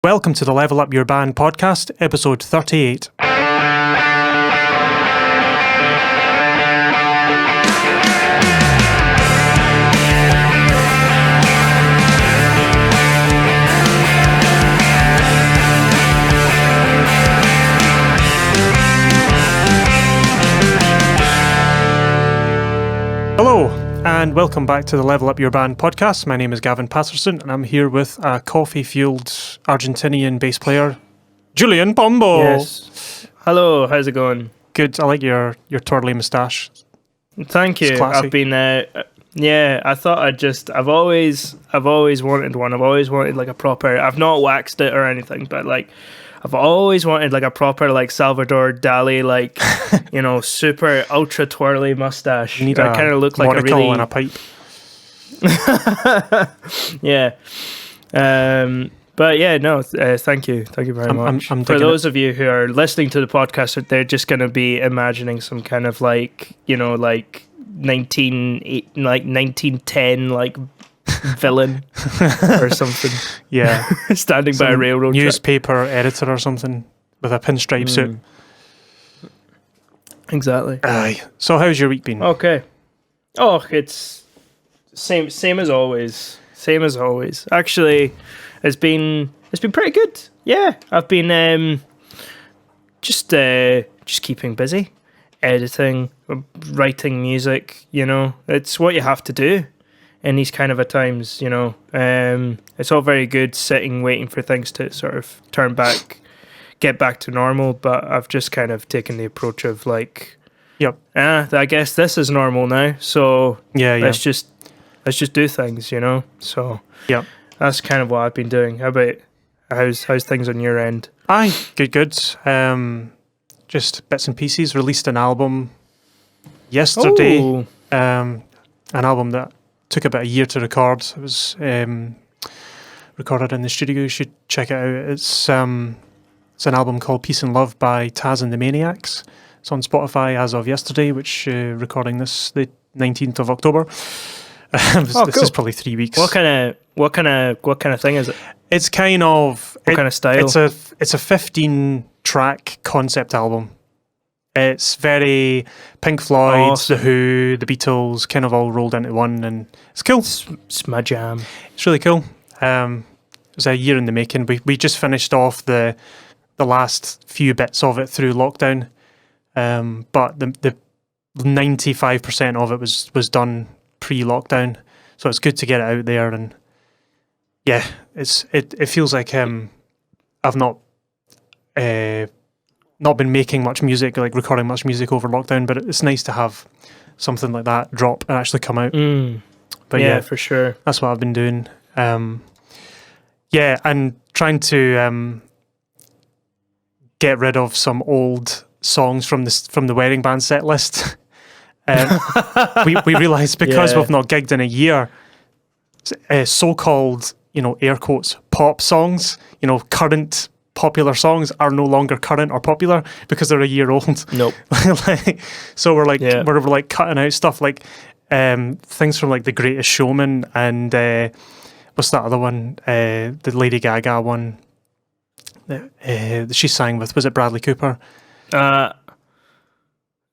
Welcome to the Level Up Your Band podcast, episode 38. Hello, and welcome back to the Level Up Your Band podcast. My name is Gavin Patterson, and I'm here with a coffee-fueled Argentinian bass player, Julian Pombo. Yes. Hello, how's it going? Good. I like your twirly moustache. Thank you. I've been I thought I've always wanted one. I've always wanted like a proper, I've not waxed it or anything, but like I've always wanted like a proper like Salvador Dali, like, you know, super ultra twirly mustache. You need I kind of look like a really and a pipe. Yeah. But yeah, no, thank you very much. I'm For those of you who are listening to the podcast, they're just going to be imagining some kind of like, you know, like 1910 like villain or something. Yeah. Standing by a railroad newspaper editor or something with a pinstripe suit. Exactly. Aye. So how's your week been? Okay. Oh, it's same as always. Same as always. Actually, it's been pretty good. Yeah, I've been just keeping busy, editing, writing music. You know, it's what you have to do in these kind of a times. You know, it's all very good sitting waiting for things to sort of get back to normal. But I've just kind of taken the approach of like, yep, I guess this is normal now. So yeah. let's just do things, you know. So yeah, that's kind of what I've been doing. How about how's things on your end? Aye, good. Just bits and pieces. Released an album yesterday. Oh. An album that took about a year to record. It was recorded in the studio. You should check it out. It's an album called Peace and Love by Taz and the Maniacs. It's on Spotify as of yesterday, which recording this the 19th of October. This cool. is probably 3 weeks. What kind of thing is it? It's kind of what kind of style? It's a 15-track concept album. It's very Pink Floyd, awesome. The Who, the Beatles, kind of all rolled into one, and it's cool. It's my jam. It's really cool. It was a year in the making. We just finished off the last few bits of it through lockdown, but the 95% of it was done pre-lockdown, so it's good to get it out there. And yeah, it feels like I've not been making much music, like recording much music over lockdown, but it's nice to have something like that drop and actually come out. But yeah, for sure, that's what I've been doing. Yeah, and trying to get rid of some old songs from the wedding band set list. We realised because we've not gigged in a year, so-called, you know, air quotes, pop songs, you know, current popular songs are no longer current or popular because they're a year old. Nope. So we're like cutting out stuff like things from like The Greatest Showman and what's that other one? The Lady Gaga one that she sang with. Was it Bradley Cooper?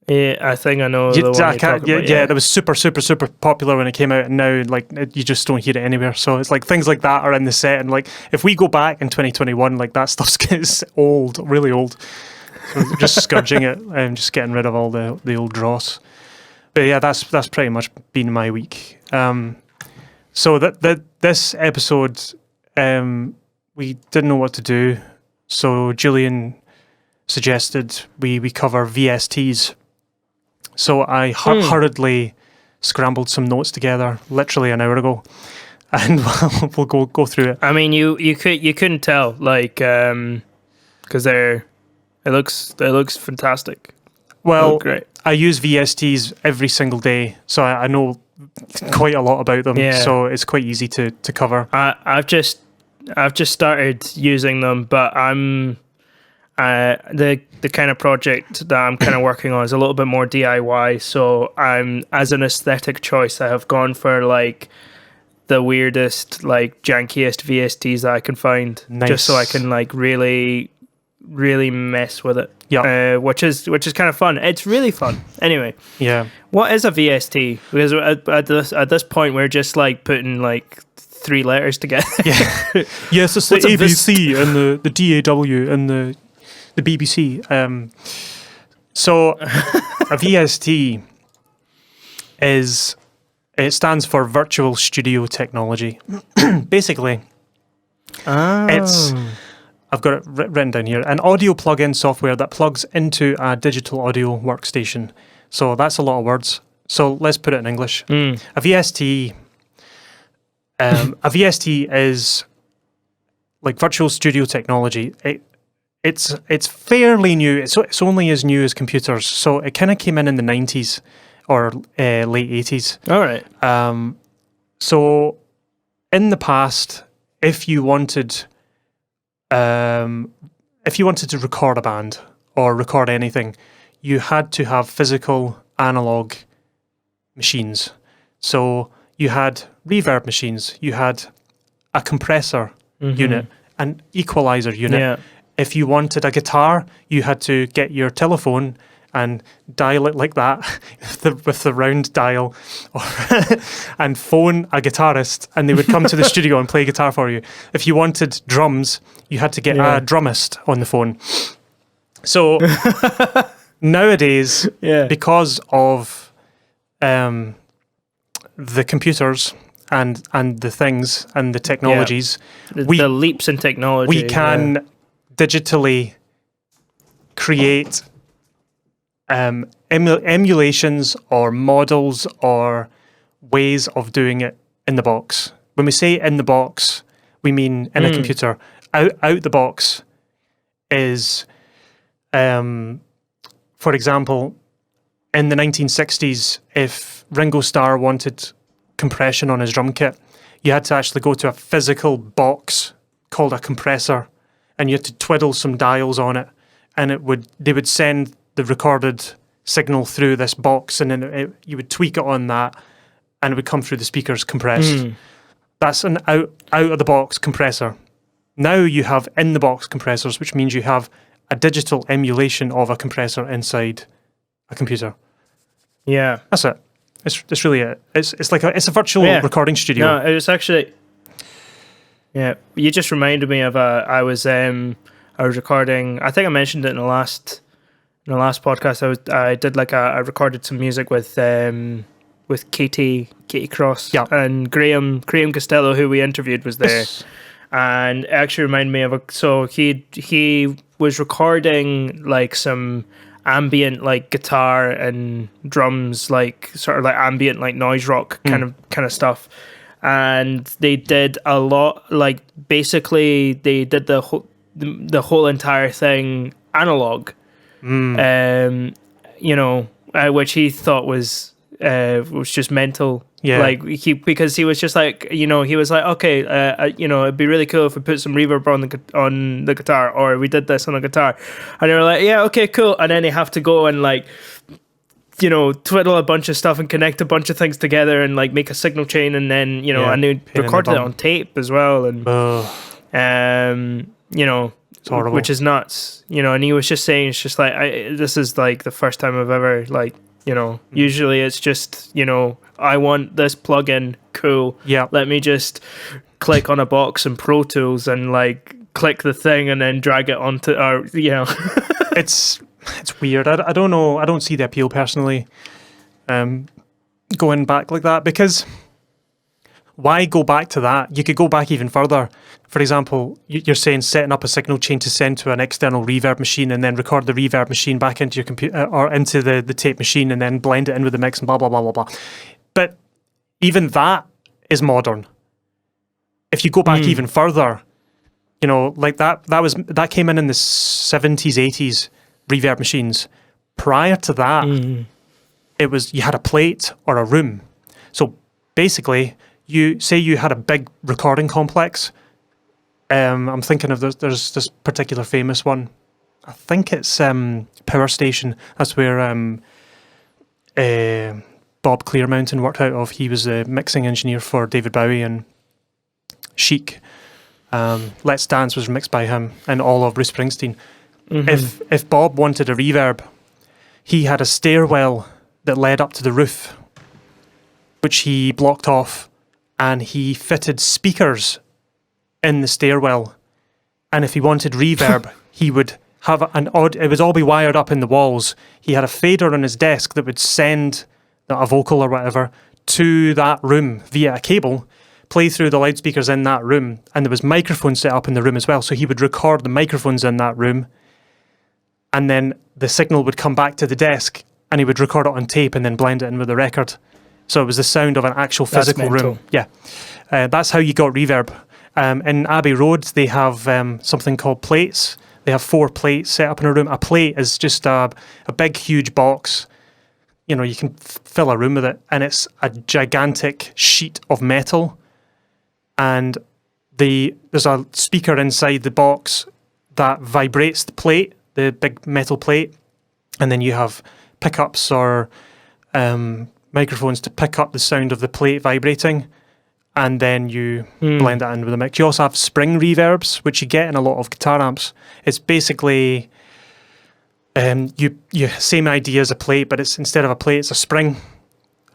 Yeah, I think I know the one you're talking about. Yeah, that was super, super, super popular when it came out, and now like you just don't hear it anywhere. So it's like things like that are in the set, and like if we go back in 2021, like that stuff gets old, really old. So just scourging it and just getting rid of all the old dross. But yeah, that's pretty much been my week. So this episode, we didn't know what to do, so Julian suggested we cover VSTs. So I hurriedly scrambled some notes together, literally an hour ago, and we'll go through it. I mean, you couldn't tell, like, because it looks fantastic. Well, great. I use VSTs every single day, so I know quite a lot about them. Yeah. So it's quite easy to cover. I've just started using them, but I'm the kind of project that I'm kind of working on is a little bit more DIY. So I'm, as an aesthetic choice, I have gone for like the weirdest, like jankiest VSTs that I can find, just so I can like really mess with it. Yeah. Which is kind of fun. It's really fun. Anyway. Yeah. What is a VST? Because at this point we're just like putting like 3 letters together. Yeah. Yes, it's the ABC and the DAW and the BBC. So a VST it stands for Virtual Studio Technology. Basically, I've got it written down here, an audio plug-in software that plugs into a digital audio workstation. So that's a lot of words. So let's put it in English. A VST is like Virtual Studio Technology. It's fairly new. It's only as new as computers. So it kind of came in the 90s or late 80s. All right. So in the past, if you wanted to record a band or record anything, you had to have physical analog machines. So you had reverb machines, you had a compressor unit, an equalizer unit. Yeah. If you wanted a guitar, you had to get your telephone and dial it like that with the round dial and phone a guitarist, and they would come to the studio and play guitar for you. If you wanted drums, you had to get a drummist on the phone. So nowadays, because of the computers and the things and the technologies, the leaps in technology, we can digitally create emulations or models or ways of doing it in the box. When we say in the box, we mean in a computer. Out the box is, for example, in the 1960s, if Ringo Starr wanted compression on his drum kit, you had to actually go to a physical box called a compressor, and you had to twiddle some dials on it, and they would send the recorded signal through this box, and then you would tweak it on that, and it would come through the speakers compressed. That's an out of the box compressor. Now you have in the box compressors, which means you have a digital emulation of a compressor inside a computer. Yeah, that's it. It's really it. It's like it's a virtual recording studio. No, it was actually. Yeah, you just reminded me of I was recording. I think I mentioned it in the last podcast. I did like I recorded some music with Katie Cross and Graham Costello, who we interviewed, was there. And it actually reminded me of so he was recording like some ambient like guitar and drums, like sort of like ambient like noise rock kind of stuff. And they did a lot, like basically they did the whole entire thing analog. Which he thought was just mental. Yeah, like because he was just like, he was like, okay, it'd be really cool if we put some reverb on the guitar, or we did this on the guitar, and they were like, yeah, okay, cool, and then they have to go and like, twiddle a bunch of stuff and connect a bunch of things together and like make a signal chain, and then and they recorded it on tape as well, and it's horrible. Which is nuts, and he was just saying, it's just like, this is like the first time I've ever like, usually it's just, I want this plugin, cool. Yeah. Let me just click on a box in Pro Tools and like click the thing and then drag it onto, It's weird. I don't know. I don't see the appeal personally, going back like that, because why go back to that? You could go back even further. For example, you're saying setting up a signal chain to send to an external reverb machine and then record the reverb machine back into your computer or into the tape machine and then blend it in with the mix and blah, blah, blah, blah, blah. But even that is modern. If you go back even further, like that came in the 70s, 80s, reverb machines. Prior to that, it was, you had a plate or a room. So basically, you had a big recording complex. I'm thinking of there's this particular famous one. I think it's Power Station. That's where Bob Bob Clearmountain worked out of. He was the mixing engineer for David Bowie and Chic. Let's Dance was mixed by him, and all of Bruce Springsteen. If Bob wanted a reverb, he had a stairwell that led up to the roof, which he blocked off, and he fitted speakers in the stairwell. And if he wanted reverb, he would have it would all be wired up in the walls. He had a fader on his desk that would send a vocal or whatever to that room via a cable, play through the loudspeakers in that room, and there was microphones set up in the room as well. So he would record the microphones in that room, and then the signal would come back to the desk, and he would record it on tape and then blend it in with the record. So it was the sound of an actual physical room. Yeah, that's how you got reverb. In Abbey Road, they have something called plates. They have 4 plates set up in a room. A plate is just a big, huge box. You know, you can fill a room with it, and it's a gigantic sheet of metal. And there's a speaker inside the box that vibrates the plate, the big metal plate, and then you have pickups or microphones to pick up the sound of the plate vibrating, and then you blend that in with the mix. You also have spring reverbs, which you get in a lot of guitar amps. It's basically you same idea as a plate, but it's instead of a plate, it's a spring,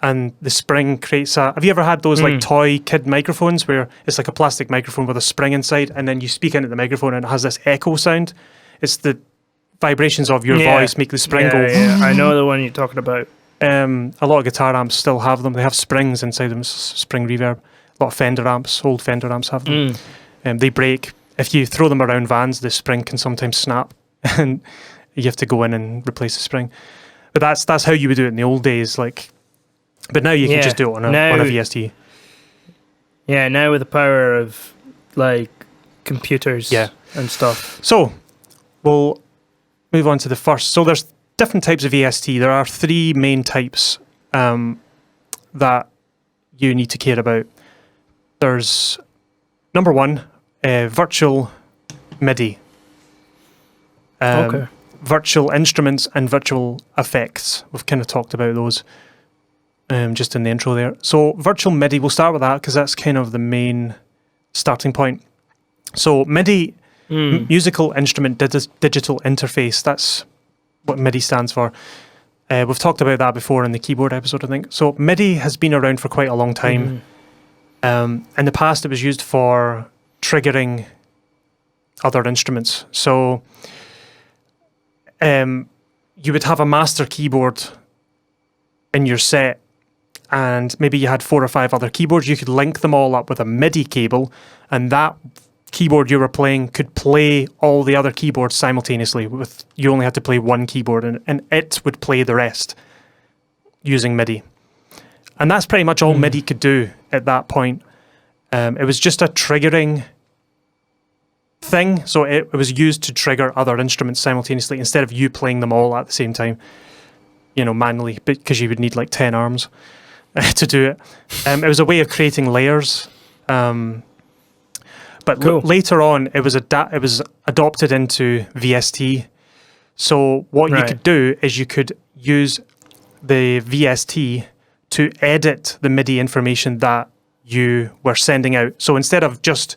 and the spring creates a. Have you ever had those like toy kid microphones where it's like a plastic microphone with a spring inside, and then you speak into the microphone and it has this echo sound? It's the vibrations of your voice make the spring go. Yeah, I know the one you're talking about. A lot of guitar amps still have them. They have springs inside them, spring reverb. A lot of Fender amps, old Fender amps have them. They break. If you throw them around vans, the spring can sometimes snap, and you have to go in and replace the spring. But that's how you would do it in the old days. But now you can just do it on a VST. Yeah, now with the power of like computers and stuff. So we'll move on to the first. So there's different types of VST. There are 3 main types that you need to care about. There's number 1, virtual MIDI. Virtual instruments and virtual effects. We've kind of talked about those just in the intro there. So virtual MIDI, we'll start with that because that's kind of the main starting point. So MIDI, musical instrument digital interface, that's what MIDI stands for. We've talked about that before in the keyboard episode, I think. So MIDI has been around for quite a long time. In the past, it was used for triggering other instruments. So you would have a master keyboard in your set, and maybe you had 4 or 5 other keyboards. You could link them all up with a MIDI cable, and that keyboard you were playing could play all the other keyboards simultaneously. You only had to play one keyboard, and it would play the rest using MIDI. And that's pretty much all MIDI could do at that point. It was just a triggering thing, so it was used to trigger other instruments simultaneously instead of you playing them all at the same time, manually, because you would need like 10 arms to do it. It was a way of creating layers. But later on, it was adopted into VST. So what you could do is you could use the VST to edit the MIDI information that you were sending out. So instead of just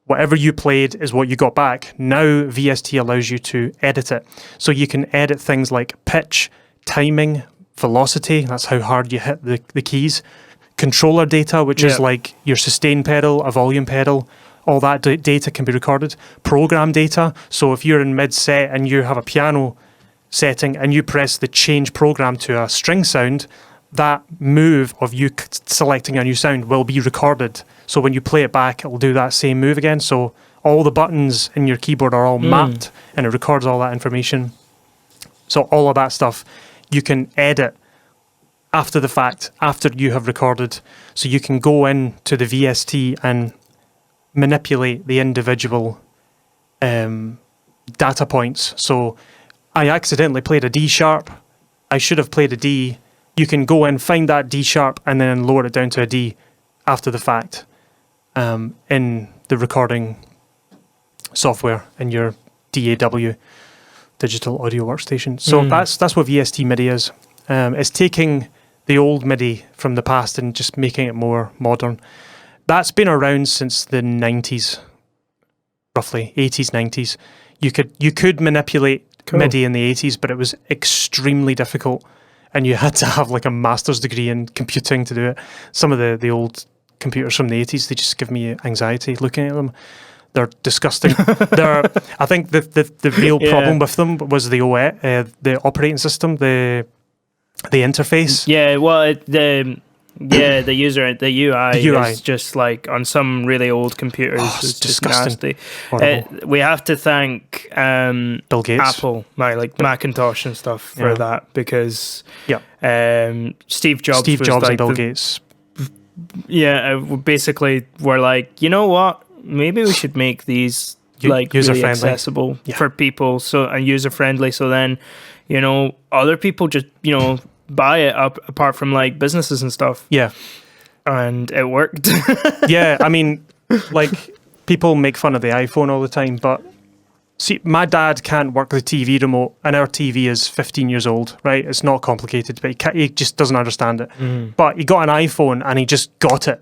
whatever you played is what you got back, now VST allows you to edit it. So you can edit things like pitch, timing, velocity, that's how hard you hit the keys, controller data, which is like your sustain pedal, a volume pedal, all that data can be recorded. Program data, so if you're in mid-set and you have a piano setting and you press the change program to a string sound, that move of you selecting a new sound will be recorded. So when you play it back, it'll do that same move again. So all the buttons in your keyboard are all mapped, and it records all that information. So all of that stuff you can edit after the fact, after you have recorded. So you can go into the VST and manipulate the individual data points. So I accidentally played a D sharp. I should have played a D. You can go in, find that D sharp, and then lower it down to a D after the fact in the recording software in your DAW, Digital Audio Workstation. So that's what VST MIDI is. It's taking the the old MIDI from the past and just making it more modern. That's been around since the 90s, roughly 80s, 90s. You could manipulate MIDI in the 80s, but it was extremely difficult, and you had to have like a master's degree in computing to do it. Some of the old computers from the 80s, they just give me anxiety looking at them. They're disgusting. I think the real problem with them was the operating system, the interface. Yeah, well, the UI is just like on some really old computers. It's just disgusting. nasty. We have to thank Bill Gates, Apple, like Macintosh and stuff for that, because Steve Jobs and Bill Gates. Yeah, basically we're like, you know what? Maybe we should make these like really accessible for people, and user friendly. So then, other people just buy it apart from like businesses and stuff. Yeah, and it worked. Yeah, I mean, like people make fun of the iPhone all the time, but see, my dad can't work the TV remote, and our TV is 15 years old, right? It's not complicated, but he just doesn't understand it. But he got an iPhone and he just got it.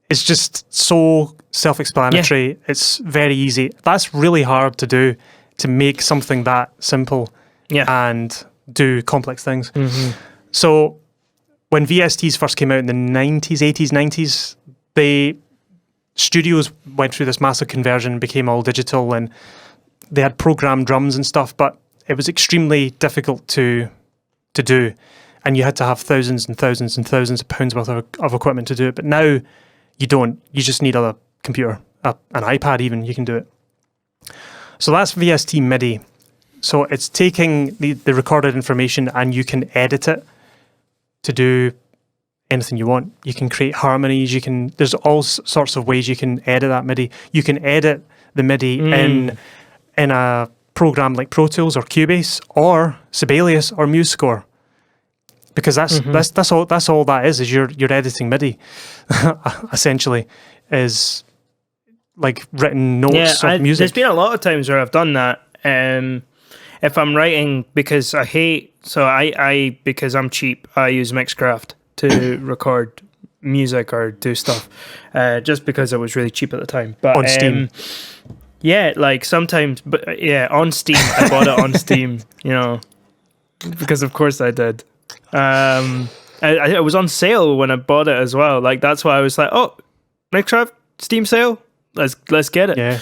It's just so self-explanatory. Yeah. It's very easy. That's really hard to do, to make something that simple and do complex things. So when VSTs first came out in the 90s, 80s, 90s, studios went through this massive conversion and became all digital, and they had programmed drums and stuff, but it was extremely difficult to do, and you had to have thousands and thousands and thousands of pounds worth of equipment to do it. But now you don't. You just need a computer, an iPad even, you can do it. So that's VST MIDI. So it's taking the recorded information and you can edit it to do anything you want. You can create harmonies. There's all sorts of ways you can edit that MIDI. You can edit the MIDI in a program like Pro Tools or Cubase or Sibelius or MuseScore, because that's all that is you're editing MIDI. Essentially, is like written notes of music. There's been a lot of times where I've done that. If I'm writing, because because I'm cheap, I use Mixcraft to record music or do stuff, just because it was really cheap at the time. But on Steam. Yeah, like sometimes, but on Steam. I bought it on Steam, because of course I did. It was on sale when I bought it as well. Like that's why I was like, oh, Mixcraft Steam sale, let's get it. Yeah.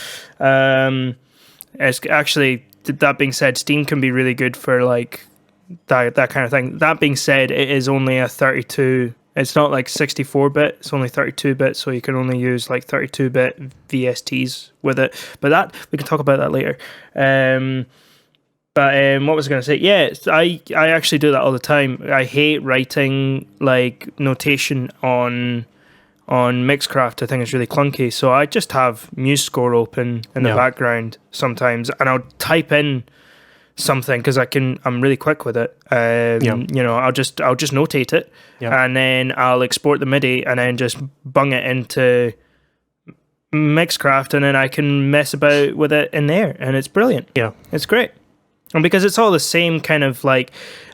It's actually, that being said, Steam can be really good for like that kind of thing. That being said, it is only a 32. It's not like 64-bit. It's only 32-bit, so you can only use like 32-bit VSTs with it. But that we can talk about that later. But what was I going to say? Yeah, I actually do that all the time. I hate writing like notation on Mixcraft. I think it's really clunky. So I just have MuseScore open in the background sometimes, and I'll type in something because I'm really quick with it. I'll just notate it, and then I'll export the MIDI and then just bung it into Mixcraft, and then I can mess about with it in there, and it's brilliant. Yeah, it's great. And because it's all the same kind of like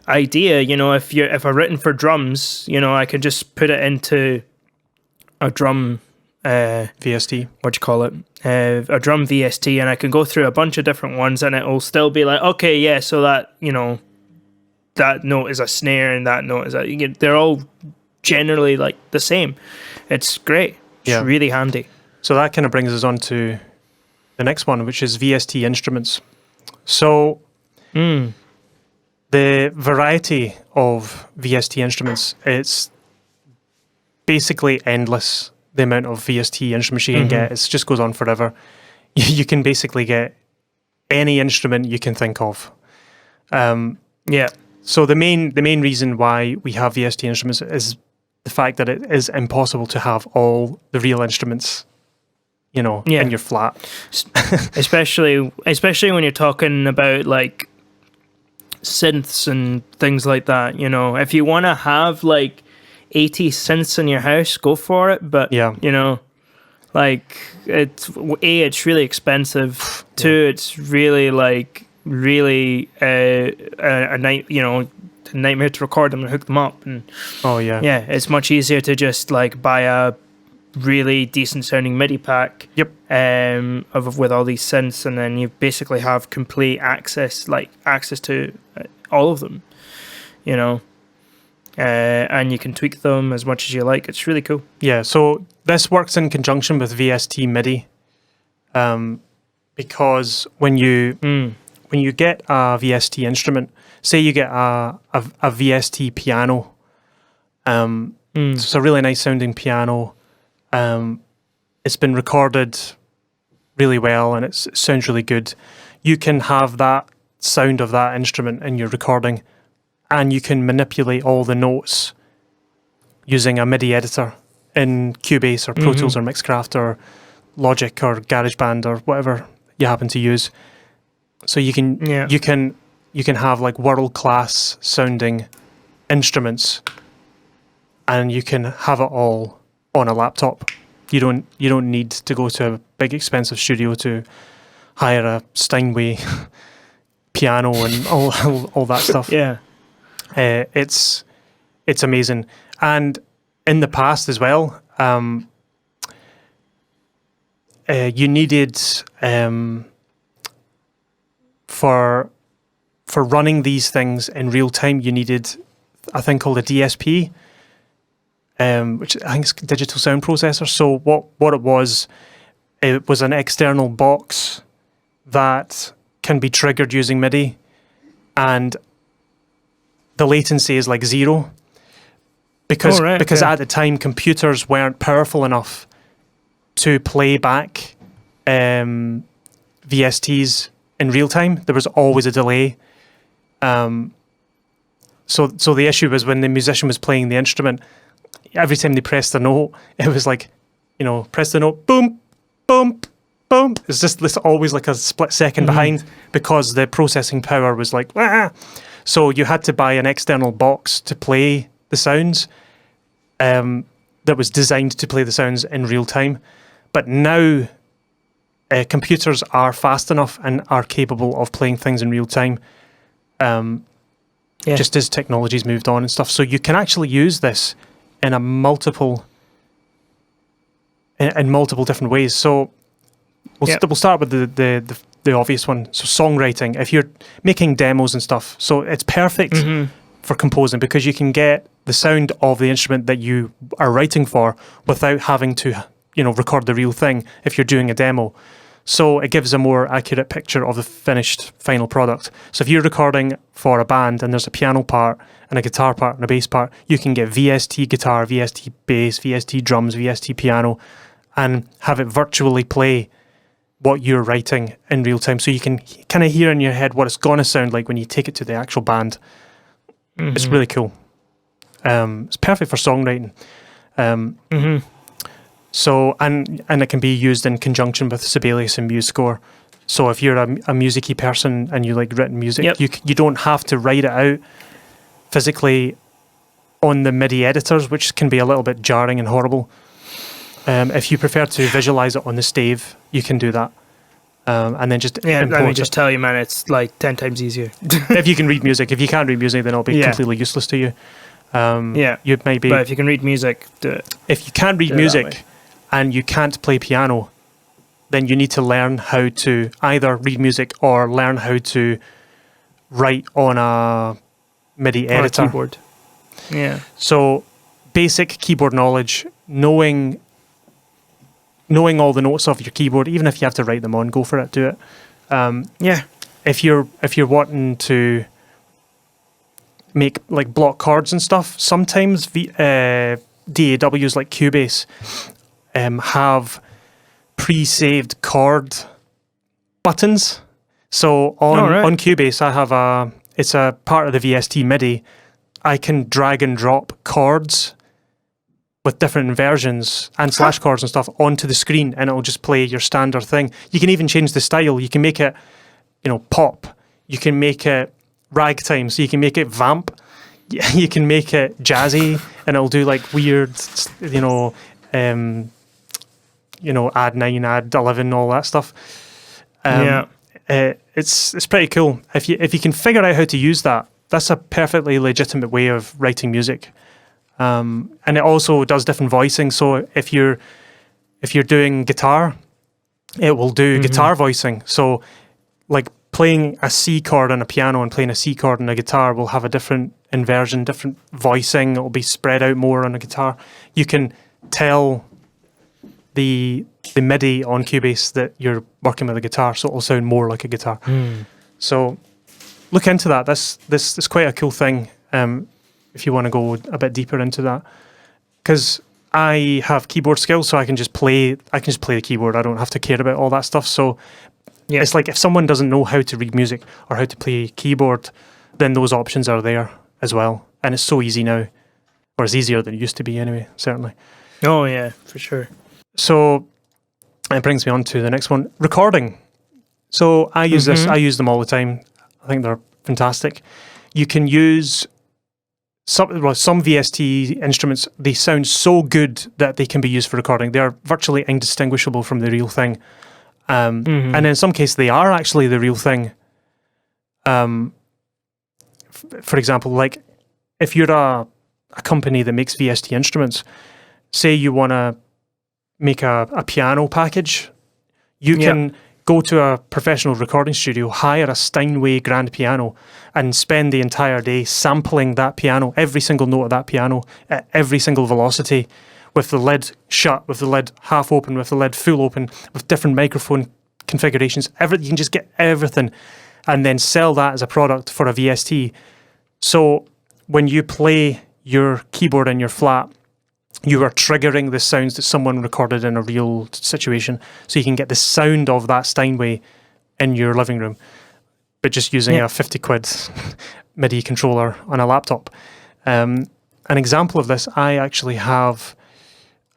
idea, if I've written for drums, I can just put it into a drum VST. What do you call it? A drum VST, and I can go through a bunch of different ones, and it will still be like, okay, yeah, so that that note is a snare, and that note is they're all generally like the same. It's great. It's really handy. So that kind of brings us on to the next one, which is VST instruments. So the variety of VST instruments, it's basically endless. The amount of VST instruments you can get, it just goes on forever. You can basically get any instrument you can think of. So the main reason why we have VST instruments is the fact that it is impossible to have all the real instruments, in your flat. especially when you're talking about like synths and things like that. If you want to have like 80 synths in your house, go for it. But like it's really expensive. Two, it's really like a night. a nightmare to record them and hook them up. And Oh yeah. yeah, it's much easier to just like buy a really decent sounding MIDI pack. Yep. With all these synths, and then you basically have complete access to all of them, you know. And you can tweak them as much as you like. It's really cool. Yeah. So this works in conjunction with VST MIDI, because when you get a VST instrument, say you get a VST piano, it's a really nice sounding piano. It's been recorded really well and it sounds really good. You can have that sound of that instrument in your recording, and you can manipulate all the notes using a MIDI editor in Cubase or Pro Tools or Mixcraft or Logic or GarageBand or whatever you happen to use. So you can have like world class sounding instruments, and you can have it all on a laptop. You don't need to go to a big expensive studio to hire a Steinway piano and all that stuff. Yeah. It's amazing. And in the past as well, you needed for running these things in real time, you needed a thing called a DSP, which I think is digital sound processor. So what it was an external box that can be triggered using MIDI, and the latency is like 0 because at the time computers weren't powerful enough to play back VSTs in real time. There was always a delay. So the issue was when the musician was playing the instrument, every time they pressed a note, it was like, press the note, boom, boom, boom. It's just this always like a split second behind, because the processing power was like, ah. So you had to buy an external box to play the sounds, that was designed to play the sounds in real time. But now computers are fast enough and are capable of playing things in real time, just as technology's moved on and stuff. So you can actually use this in multiple different ways. So we'll start with the obvious one. So songwriting, if you're making demos and stuff, so it's perfect for composing, because you can get the sound of the instrument that you are writing for without having to record the real thing if you're doing a demo. So it gives a more accurate picture of the finished final product. So if you're recording for a band and there's a piano part and a guitar part and a bass part, you can get VST guitar, VST bass, VST drums, VST piano, and have it virtually play what you're writing in real time. So you can kind of hear in your head what it's going to sound like when you take it to the actual band. It's really cool. It's perfect for songwriting. So, and it can be used in conjunction with Sibelius and MuseScore. So if you're a music-y person and you like written music, you don't have to write it out physically on the MIDI editors, which can be a little bit jarring and horrible. If you prefer to visualize it on the stave, you can do that. And then just let me just tell you, man, it's like 10 times easier. If you can read music. If you can't read music, then it'll be completely useless to you. You maybe. But if you can read music, do it. If you can't read music and you can't play piano, then you need to learn how to either read music or learn how to write on a MIDI editor. On a keyboard. Yeah. So basic keyboard knowledge, knowing all the notes off your keyboard, even if you have to write them on, go for it, do it. If you're wanting to make like block chords and stuff, sometimes DAWs like Cubase have pre-saved chord buttons. So on Cubase, I have it's a part of the VST MIDI. I can drag and drop chords with different versions and slash chords and stuff onto the screen, and it'll just play your standard thing. You can even change the style. You can make it, pop. You can make it ragtime. So you can make it vamp. You can make it jazzy, and it'll do like weird, add 9, add 11, all that stuff. It's pretty cool. If you can figure out how to use that, that's a perfectly legitimate way of writing music. And it also does different voicing. So if you're doing guitar, it will do guitar voicing. So like playing a C chord on a piano and playing a C chord on a guitar will have a different inversion, different voicing. It will be spread out more on a guitar. You can tell the MIDI on Cubase that you're working with a guitar, so it will sound more like a guitar. So look into that. This is quite a cool thing. If you want to go a bit deeper into that, because I have keyboard skills, so I can just play the keyboard. I don't have to care about all that stuff. So it's like if someone doesn't know how to read music or how to play keyboard, then those options are there as well. And it's so easy now, or it's easier than it used to be anyway, certainly. Oh yeah, for sure. So it brings me on to the next one, recording. So I use this. I use them all the time. I think they're fantastic. You can use some VST instruments. They sound so good that they can be used for recording. They are virtually indistinguishable from the real thing. And in some cases, they are actually the real thing. For example, like if you're a company that makes VST instruments, say you want to make a piano package, you can go to a professional recording studio, hire a Steinway grand piano, and spend the entire day sampling that piano, every single note of that piano, at every single velocity, with the lid shut, with the lid half open, with the lid full open, with different microphone configurations. You can just get everything, and then sell that as a product for a VST. So when you play your keyboard in your flat, you are triggering the sounds that someone recorded in a real situation. So you can get the sound of that Steinway in your living room, but just using a 50 quid MIDI controller on a laptop. An example of this, I actually have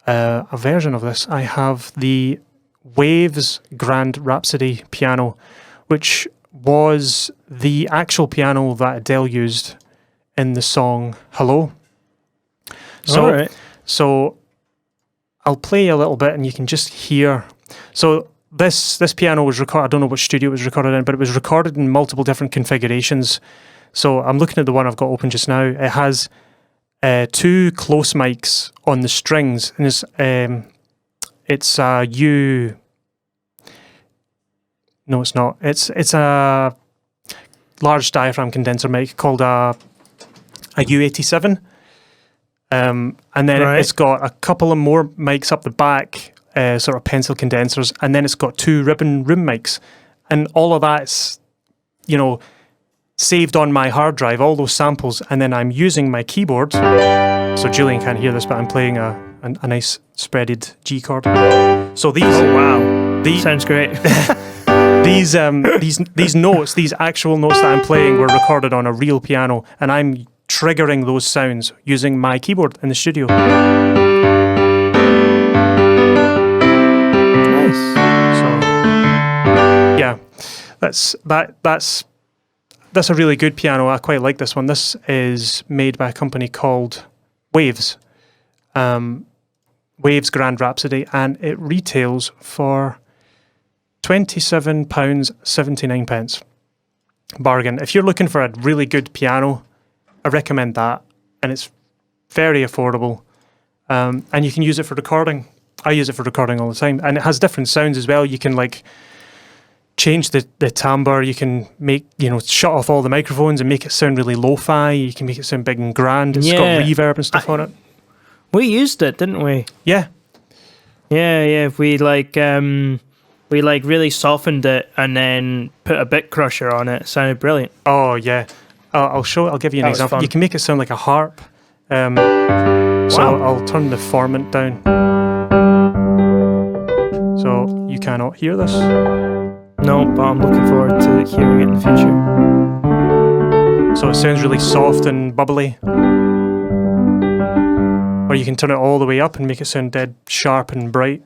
a version of this. I have the Waves Grand Rhapsody piano, which was the actual piano that Adele used in the song Hello. So, all right. So I'll play a little bit and you can just hear. So this piano was recorded, I don't know which studio it was recorded in, but it was recorded in multiple different configurations. So I'm looking at the one I've got open just now. It has two close mics on the strings, and it's a U. No, it's not. It's a large diaphragm condenser mic called a U87. And then it's got a couple of more mics up the back, sort of pencil condensers, and then it's got two ribbon room mics, and all of that's, saved on my hard drive, all those samples, and then I'm using my keyboard. So Julian can't hear this, but I'm playing a nice spreaded G chord. So these, Sounds great. these notes, these actual notes that I'm playing, were recorded on a real piano, and I'm triggering those sounds using my keyboard in the studio. Nice. So yeah, that's a really good piano. I quite like this one. This is made by a company called Waves, Waves Grand Rhapsody, and it retails for £27.79. Bargain. If you're looking for a really good piano, I recommend that, and it's very affordable, and you can use it for recording. I use it for recording all the time, and it has different sounds as well. You can change the timbre. You can make shut off all the microphones and make it sound really lo-fi. You can make it sound big and grand. It's got reverb and stuff on it. We used it, didn't we? Yeah. We really softened it and then put a bit crusher on it. It sounded brilliant. Oh yeah. I'll give you an example. You can make it sound like a harp. So I'll turn the formant down. So you cannot hear this. No, but I'm looking forward to hearing it in the future. So it sounds really soft and bubbly. Or you can turn it all the way up and make it sound dead sharp and bright.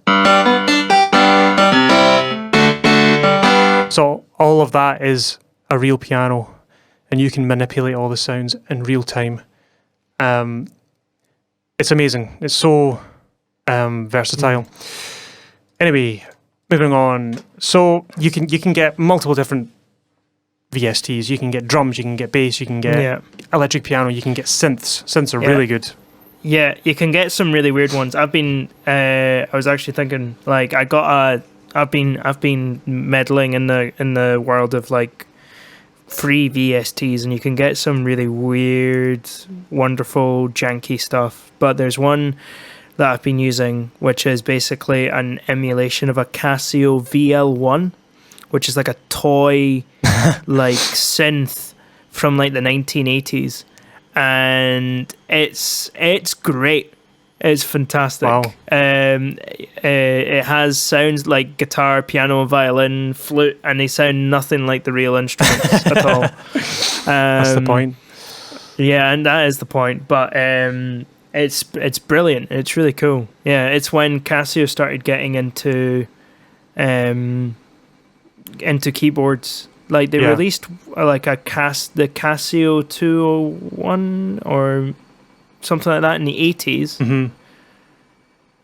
So all of that is a real piano, and you can manipulate all the sounds in real time. It's amazing. It's so versatile. Anyway, moving on. So you can get multiple different VSTs. You can get drums, you can get bass, you can get electric piano, you can get synths. Synths are really good. Yeah, you can get some really weird ones. I was actually thinking, like, I've been meddling in the world of like free VSTs, and you can get some really weird, wonderful, janky stuff. But there's one that I've been using, which is basically an emulation of a Casio VL1, which is like a toy like synth from like the 1980s, and it's great. It's fantastic. Wow. It has sounds like guitar, piano, violin, flute, and they sound nothing like the real instruments at all. That's the point. Yeah, and that is the point. But it's brilliant. It's really cool. Yeah, it's when Casio started getting into keyboards. Like they released like the Casio 201 or something like that in the 80s. Mm-hmm.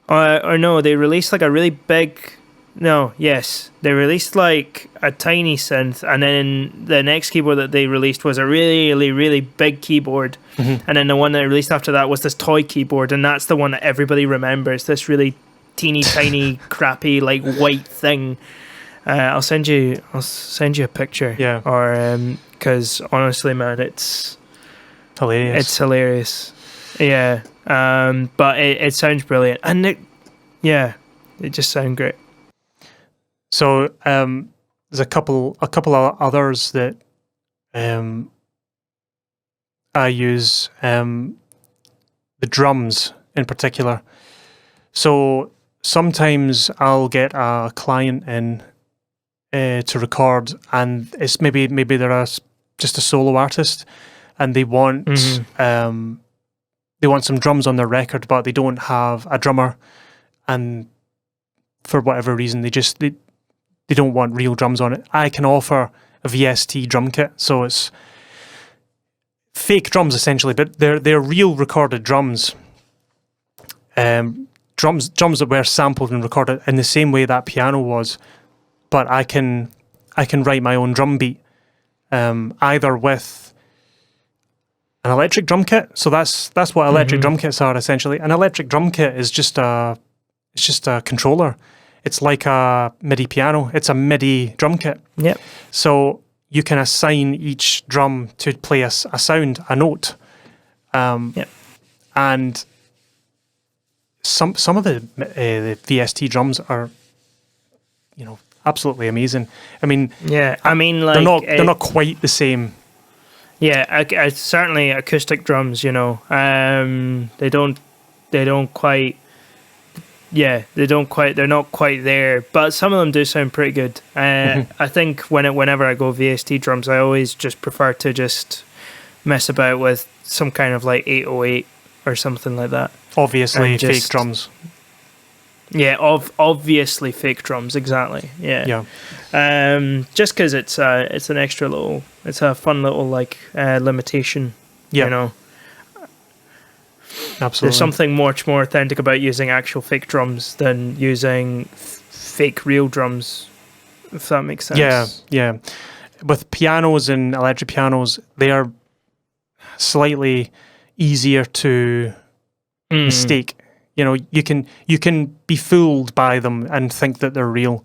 Or no, they released like a really big... No, yes. They released like a tiny synth, and then the next keyboard that they released was a really, really big keyboard. Mm-hmm. And then the one that they released after that was this toy keyboard, and that's the one that everybody remembers. This really teeny tiny, crappy, like white thing. I'll send you a picture. Yeah. Or because honestly, man, it's hilarious. It's hilarious. Yeah. But it sounds brilliant, and it just sounds great. So there's a couple of others that I use, the drums in particular. So sometimes I'll get a client in to record, and it's maybe they're just a solo artist, and they want some drums on their record, but they don't have a drummer, and for whatever reason they don't want real drums on it. I can offer a VST drum kit, so it's fake drums essentially, but they're real recorded drums. Drums that were sampled and recorded in the same way that piano was, but I can write my own drum beat, either with an electric drum kit. So that's what electric drum kits are essentially. An electric drum kit is just a controller. It's like a MIDI piano. It's a MIDI drum kit. Yep. So you can assign each drum to play a sound, a note. And some of the VST drums are, absolutely amazing. I mean, like they're not quite the same. Yeah, certainly acoustic drums. They don't quite. Yeah, they're not quite there, but some of them do sound pretty good. I think whenever I go VST drums, I always just prefer to just mess about with some kind of like 808 or something like that. Obviously, fake drums. Yeah, obviously fake drums, exactly. Yeah. Just because it's an extra little, it's a fun little like limitation. Yeah. Absolutely. There's something much more authentic about using actual fake drums than using fake real drums, if that makes sense. Yeah. With pianos and electric pianos, they are slightly easier to mistake. You can be fooled by them and think that they're real.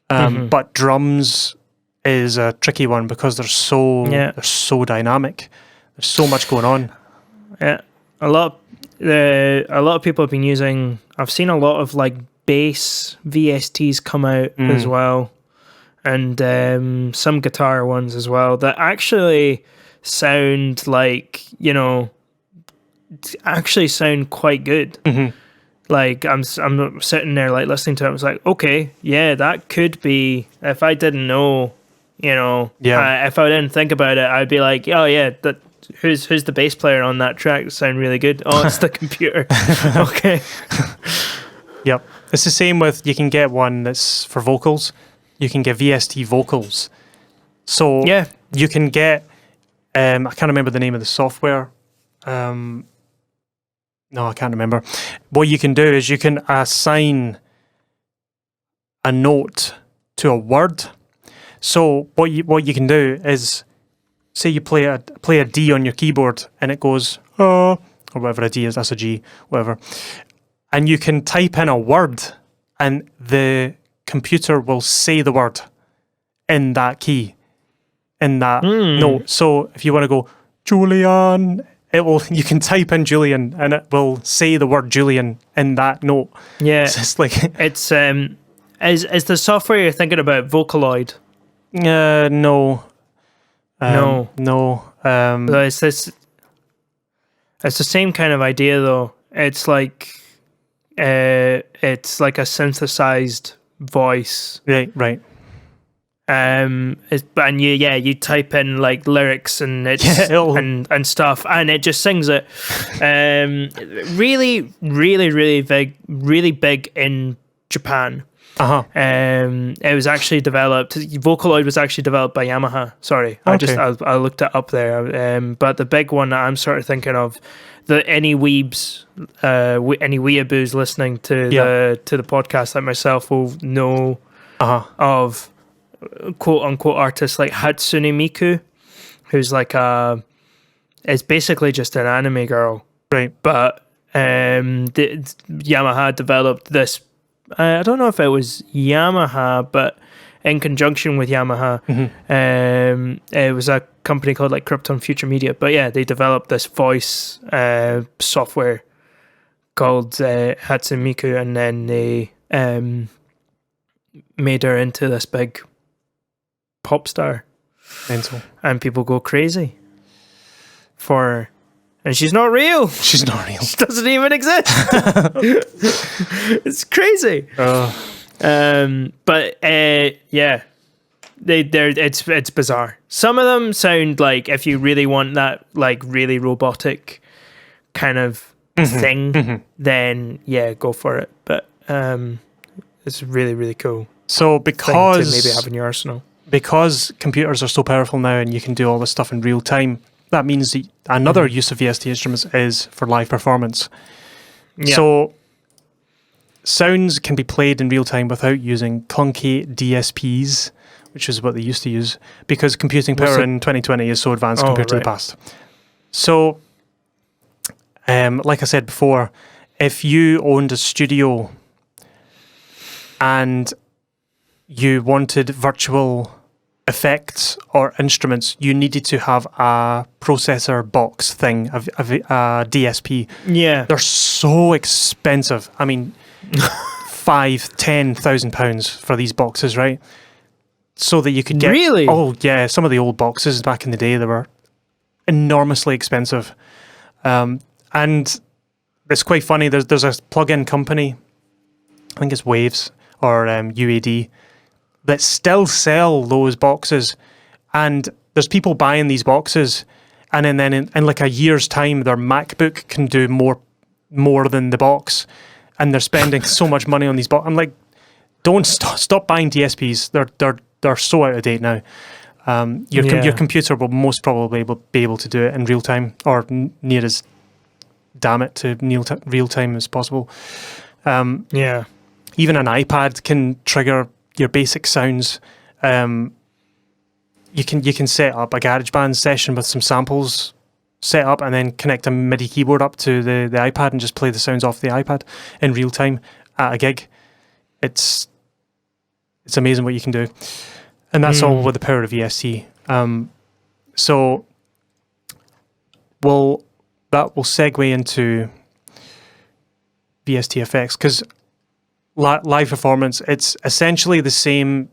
But drums is a tricky one because they're so dynamic. There's so much going on. Yeah. A lot of people have been using. I've seen a lot of like bass VSTs come out as well, and some guitar ones as well that actually sound like sound quite good. Like I'm sitting there like listening to it. I was like, okay, yeah, that could be. If I didn't know, if I didn't think about it, I'd be like, oh yeah, that. Who's the bass player on that track? Sound really good. Oh, it's the computer. Okay. Yep. It's the same with, you can get one that's for vocals. You can get VST vocals. So you can get, I can't remember the name of the software. No, I can't remember. What you can do is you can assign a note to a word. So what you can do is, say you play a D on your keyboard and it goes or whatever a D is, that's a G, whatever, and you can type in a word and the computer will say the word in that key, in that note. So if you want to go Julian, you can type in Julian and it will say the word Julian in that note. Yeah. So it's like it's is the software you're thinking about Vocaloid? No. No. No. It's the same kind of idea though. It's like a synthesized voice. Right. You type in like lyrics and it's and stuff, and it just sings it. Really, really, really big in Japan. It was actually developed. Vocaloid was actually developed by Yamaha. Sorry, okay. I looked it up there. But the big one that I'm sort of thinking of, any weebs, any weeaboos listening to the podcast like myself will know of quote unquote artists like Hatsune Miku, who's like it's basically just an anime girl, right? But Yamaha developed this. I don't know if it was Yamaha, but in conjunction with Yamaha, it was a company called like Krypton Future Media. But yeah, they developed this voice software called Hatsune Miku, and then they made her into this big pop star. Mental. And people go crazy for her. And she's not real. She's not real. She doesn't even exist. It's crazy. It's bizarre. Some of them sound like, if you really want that like really robotic kind of thing, then yeah, go for it. But it's really, really cool. So because thing to maybe have in your arsenal. Because computers are so powerful now and you can do all this stuff in real time, that means that another use of VST instruments is for live performance. Yeah. So sounds can be played in real time without using clunky DSPs, which is what they used to use, because computing power in 2020 is so advanced compared to the past. So, like I said before, if you owned a studio and you wanted virtual effects or instruments, you needed to have a processor box thing, a DSP. Yeah. They're so expensive. I mean, £5,000-10,000 for these boxes, right? So that you could get... Really? Oh, yeah. Some of the old boxes back in the day, they were enormously expensive. And it's quite funny. There's a plug-in company, I think it's Waves or UAD, that still sell those boxes, and there's people buying these boxes, and then in like a year's time their MacBook can do more than the box, and they're spending so much money on these boxes. I'm like, don't stop buying DSPs. They're so out of date now. Your computer will most probably be able to do it in real time, or near as real time as possible. Even an iPad can trigger your basic sounds. You can set up a GarageBand session with some samples set up, and then connect a MIDI keyboard up to the iPad and just play the sounds off the iPad in real time at a gig. It's amazing what you can do, and that's all with the power of VST. So that will segue into VST effects, because live performance, it's essentially the same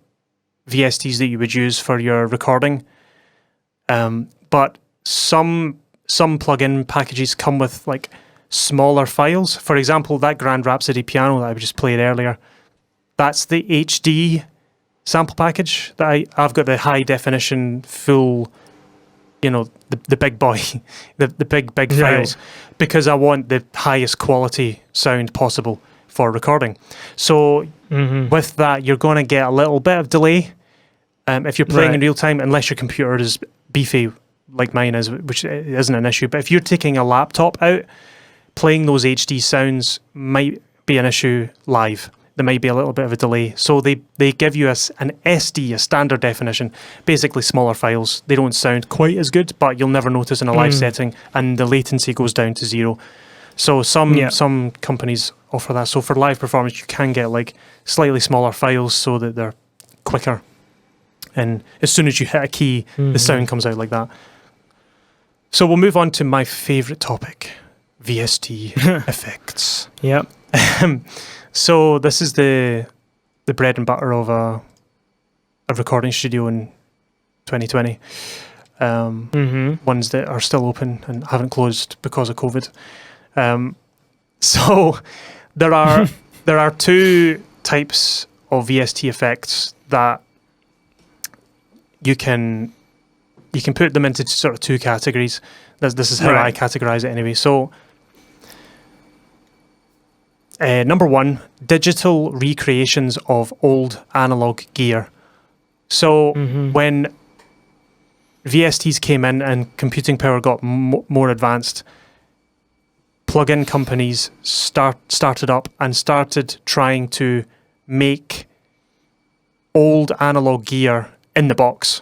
VSTs that you would use for your recording, but some plugin packages come with like smaller files. For example, that Grand Rhapsody piano that I just played earlier, that's the HD sample package that I've got, the high definition full, the big boy, the big files, because I want the highest quality sound possible for recording. So with that, you're going to get a little bit of delay if you're playing in real time, unless your computer is beefy like mine is, which isn't an issue. But if you're taking a laptop out, playing those HD sounds might be an issue live, there might be a little bit of a delay. So they give you an SD, a standard definition, basically smaller files. They don't sound quite as good, but you'll never notice in a live setting, and the latency goes down to 0. So some companies offer that. So for live performance, you can get like slightly smaller files so that they're quicker. And as soon as you hit a key, the sound comes out like that. So we'll move on to my favorite topic, VST effects. Yep. So this is the bread and butter of a recording studio in 2020. Ones that are still open and haven't closed because of COVID. So there are two types of VST effects that you can put them into sort of two categories. This is how I categorize it anyway. So number one, digital recreations of old analog gear. So when VSTs came in and computing power got more advanced, plug-in companies started up and started trying to make old analog gear in the box.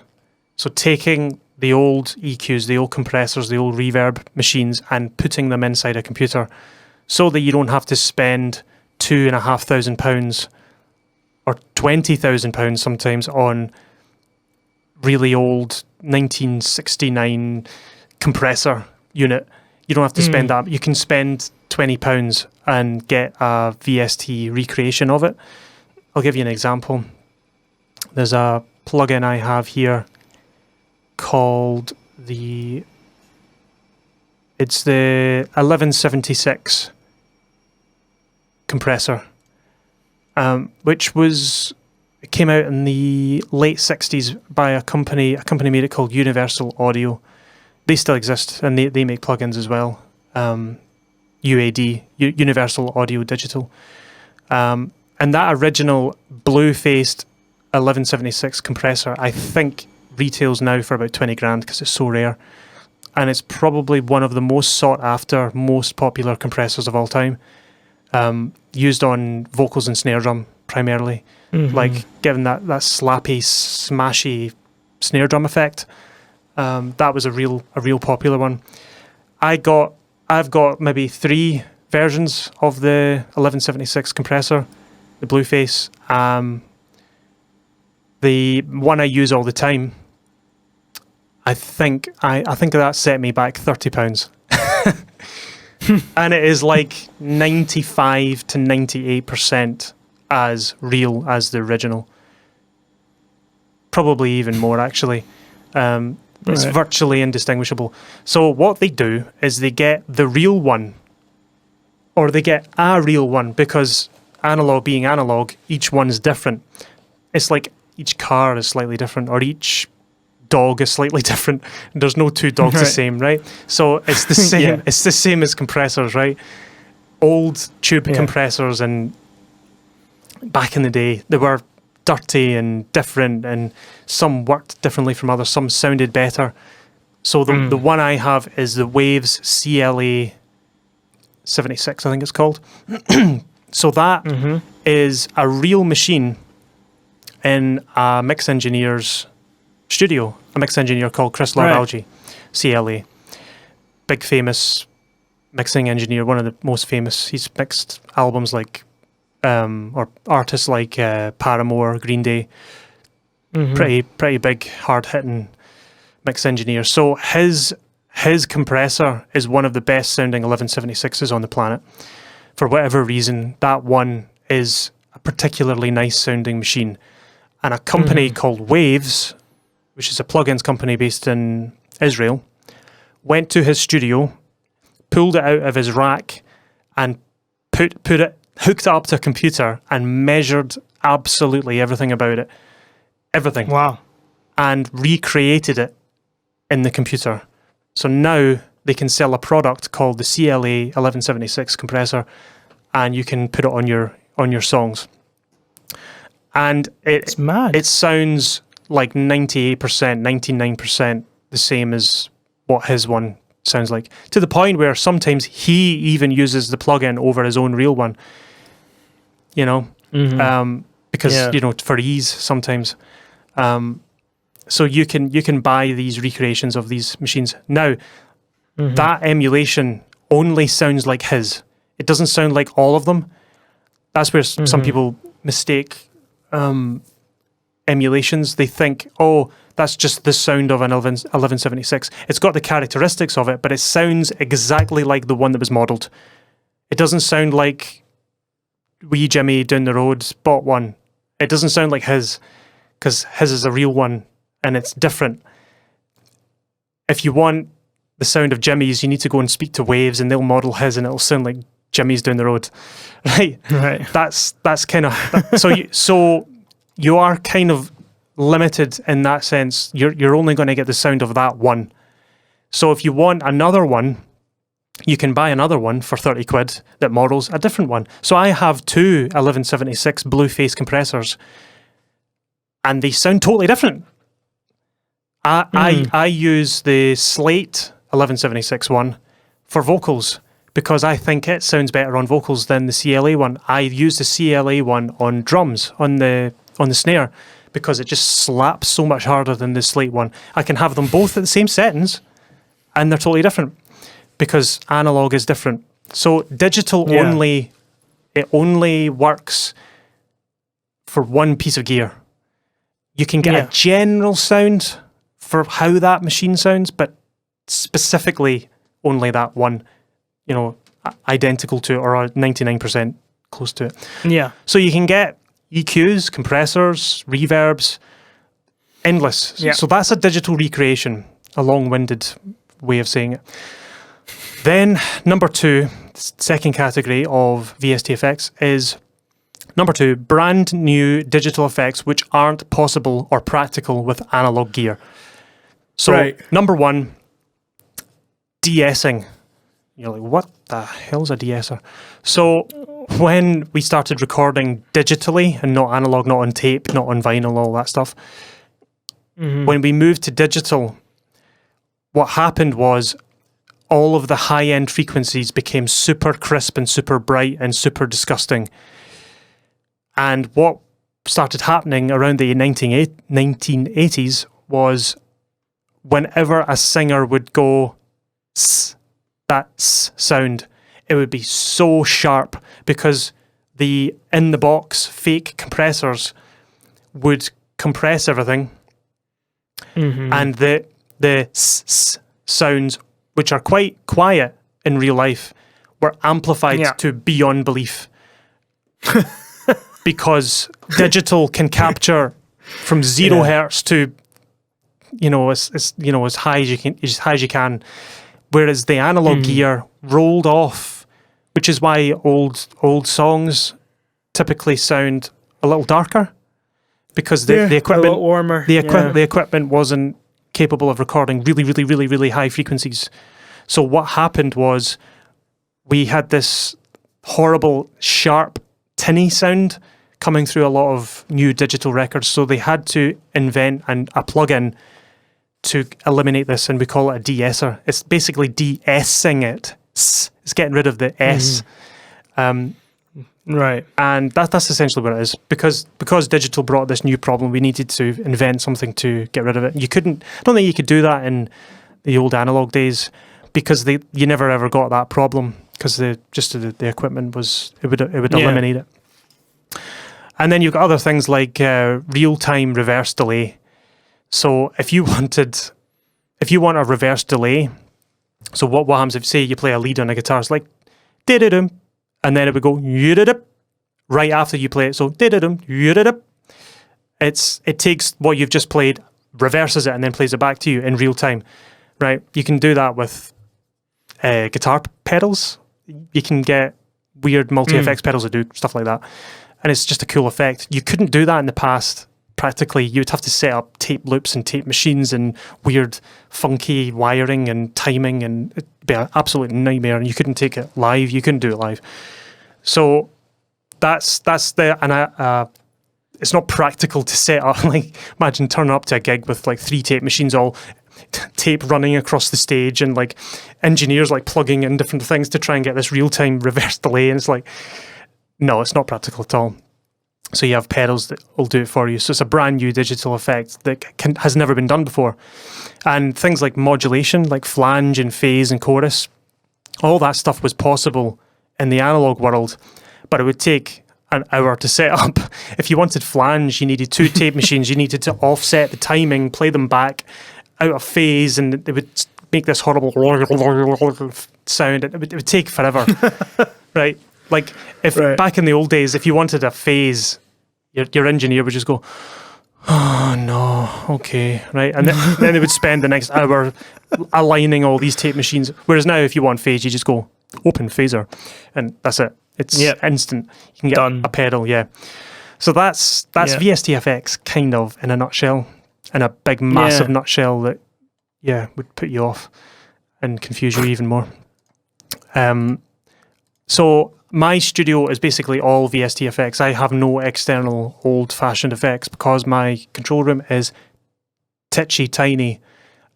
So taking the old EQs, the old compressors, the old reverb machines, and putting them inside a computer so that you don't have to spend £2,500 or £20,000 sometimes on really old 1969 compressor unit. You don't have to spend that. You can spend £20 and get a VST recreation of it. I'll give you an example. There's a plugin I have here called it's the 1176 compressor, which it came out in the late 60s by a company made it called Universal Audio. They still exist, and they make plugins as well. UAD, Universal Audio Digital. And that original blue-faced 1176 compressor, I think, retails now for about 20 grand because it's so rare. And it's probably one of the most sought-after, most popular compressors of all time. Used on vocals and snare drum, primarily. Like, given that slappy, smashy snare drum effect. That was a real popular one. I've got maybe 3 versions of the 1176 compressor, the Blueface. The one I use all the time, I think that set me back £30. And it is like 95 to 98% as real as the original. Probably even more, actually. It's virtually indistinguishable. So what they do is they get the real one, or they get a real one, because analog being analog, each one's different. It's like each car is slightly different, or each dog is slightly different. There's no two dogs the same, right? So it's the same. It's the same as compressors, right? Old tube compressors, and back in the day, they were dirty and different, and some worked differently from others. Some sounded better. So the one I have is the Waves CLA 76, I think it's called. So that is a real machine in a mix engineer's studio, a mix engineer called Chris Larvalgi, CLA. Big famous mixing engineer, one of the most famous. He's mixed albums like or artists like Paramore, Green Day. Pretty big, hard-hitting mix engineer. So his compressor is one of the best sounding 1176s on the planet. For whatever reason, that one is a particularly nice sounding machine. And a company called Waves, which is a plugins company based in Israel, went to his studio, pulled it out of his rack, and hooked it up to a computer and measured absolutely everything about it. Everything. Wow. And recreated it in the computer. So now they can sell a product called the CLA 1176 compressor, and you can put it on your songs. And it's mad. It sounds like 98%, 99% the same as what his one sounds like, to the point where sometimes he even uses the plugin over his own real one. You know, because for ease sometimes. So you can buy these recreations of these machines. Now, that emulation only sounds like his. It doesn't sound like all of them. That's where some people mistake emulations. They think, oh, that's just the sound of an 1176. It's got the characteristics of it, but it sounds exactly like the one that was modelled. It doesn't sound like wee Jimmy down the road bought one. It doesn't sound like his, because his is a real one and it's different. If you want the sound of Jimmy's, you need to go and speak to Waves and they'll model his and it'll sound like Jimmy's down the road. Right. That's kind of so you are kind of limited in that sense. You're only going to get the sound of that one. So if you want another one, you can buy another one for 30 quid that models a different one. So I have two 1176 blue face compressors and they sound totally different. I use the Slate 1176 one for vocals because I think it sounds better on vocals than the CLA one. I use the CLA one on drums, on the snare, because it just slaps so much harder than the Slate one. I can have them both at the same settings and they're totally different because analog is different. So digital only works for one piece of gear. You can get a general sound for how that machine sounds, but specifically only that one, identical to it or 99% close to it. Yeah. So you can get EQs, compressors, reverbs, endless. Yeah. So that's a digital recreation, a long-winded way of saying it. Then number 2, second category of VST effects is number 2, brand new digital effects which aren't possible or practical with analog gear. So number 1, de-essing. You're like, what the hell's a de-esser? So when we started recording digitally and not analog, not on tape, not on vinyl, all that stuff, when we moved to digital, what happened was all of the high-end frequencies became super crisp and super bright and super disgusting. And what started happening around the 1980s was whenever a singer would go s, that s sound, it would be so sharp because the in-the-box fake compressors would compress everything, and the s sounds, which are quite quiet in real life, were amplified to beyond belief. Because digital can capture from 0 hertz to as high as you can, whereas the analog gear rolled off, which is why old songs typically sound a little darker because the equipment, a little warmer. The equipment wasn't capable of recording really, really, really, really high frequencies. So what happened was we had this horrible, sharp, tinny sound coming through a lot of new digital records. So they had to invent a plug-in to eliminate this, and we call it a de-esser. It's basically de-essing it. It's getting rid of the S. Right. And that's essentially what it is. Because digital brought this new problem, we needed to invent something to get rid of it. I don't think you could do that in the old analog days because you never ever got that problem because the equipment would eliminate it. And then you've got other things like real-time reverse delay. So if you want a reverse delay, so what happens if, say, you play a lead on a guitar, it's like did-a-dum, and then it would go you-da-dup right after you play it. So did-a-dum, you-da-dup. It takes what you've just played, reverses it, and then plays it back to you in real time. Right? You can do that with guitar pedals. You can get weird multi-effects pedals that do stuff like that. And it's just a cool effect. You couldn't do that in the past. Practically, you would have to set up tape loops and tape machines and weird, funky wiring and timing, and it'd be an absolute nightmare. And you couldn't take it live. You couldn't do it live. So it's not practical to set up. Like, imagine turning up to a gig with like 3 tape machines, all tape running across the stage, and like engineers like plugging in different things to try and get this real time reverse delay. And it's like, no, it's not practical at all. So you have pedals that will do it for you. So it's a brand new digital effect that has never been done before. And things like modulation, like flange and phase and chorus, all that stuff was possible in the analog world, but it would take an hour to set up. If you wanted flange, you needed 2 tape machines. You needed to offset the timing, play them back out of phase, and it would make this horrible sound. It would take forever, right? Like if back in the old days, if you wanted a phase, your engineer would just go, "Oh no, okay, right," and then they would spend the next hour aligning all these tape machines. Whereas now, if you want phase, you just go open phaser, and that's it. It's instant. You can get a pedal, So that's VSTFX kind of in a nutshell, in a big massive nutshell that would put you off and confuse you even more. So my studio is basically all VSTFX. I have no external old-fashioned effects because my control room is titchy tiny,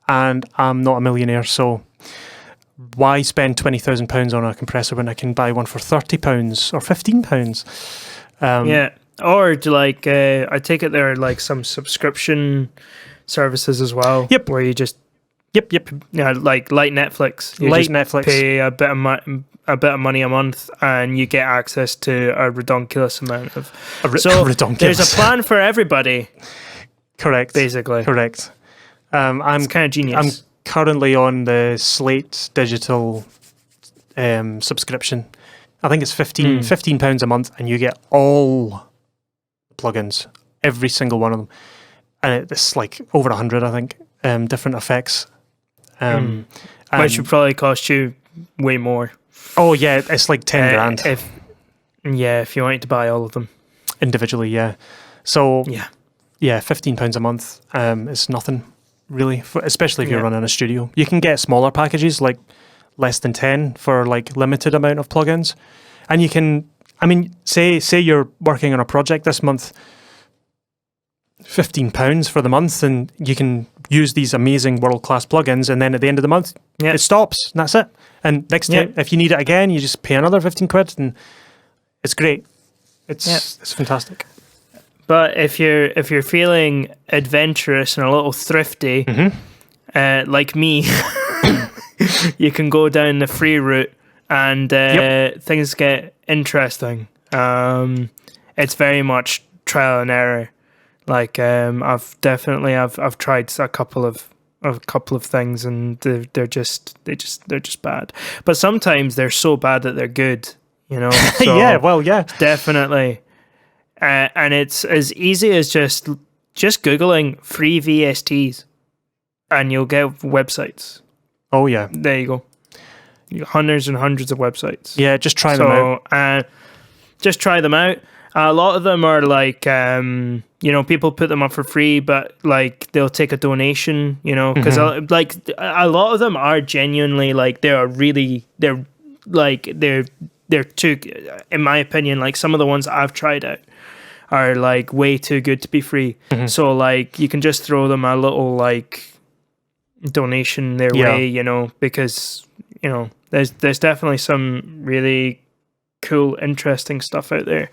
and I'm not a millionaire, so why spend £20,000 on a compressor when I can buy one for £30 or £15? Or I take it there are like some subscription services as well. Yep. Where you just like Netflix. You like just Netflix. Pay a bit of money a month, and you get access to a redonkulous amount of. Redonkulous. There's a plan for everybody. Correct. Basically. Correct. I'm kind of genius. I'm currently on the Slate digital subscription. I think it's £15 a month, and you get all plugins, every single one of them, and it's like over 100, I think, different effects. Which would probably cost you way more. Oh yeah, it's like 10 grand. If you wanted to buy all of them individually, So £15 a month is nothing really, especially if you're running a studio. You can get smaller packages, like less than 10 for like limited amount of plugins, and you can. I mean, say you're working on a project this month, £15 for the month, and you can use these amazing world-class plugins, and then at the end of the month, it stops, and that's it. And next time, if you need it again, you just pay another 15 quid, and it's great. It's fantastic. But if you're feeling adventurous and a little thrifty, like me, you can go down the free route, and things get interesting. It's very much trial and error. Like I've tried a couple of things, and they're just bad. But sometimes they're so bad that they're good. You know. So definitely. And it's as easy as just Googling free VSTs, and you'll get websites. Oh yeah, there you go. Hundreds and hundreds of websites. Yeah, just try them out. Just try them out. A lot of them are like, people put them up for free, but like they'll take a donation, because like a lot of them are genuinely like they're too, in my opinion, like some of the ones I've tried out are like way too good to be free. So like you can just throw them a little like donation their way, because there's definitely some really cool, interesting stuff out there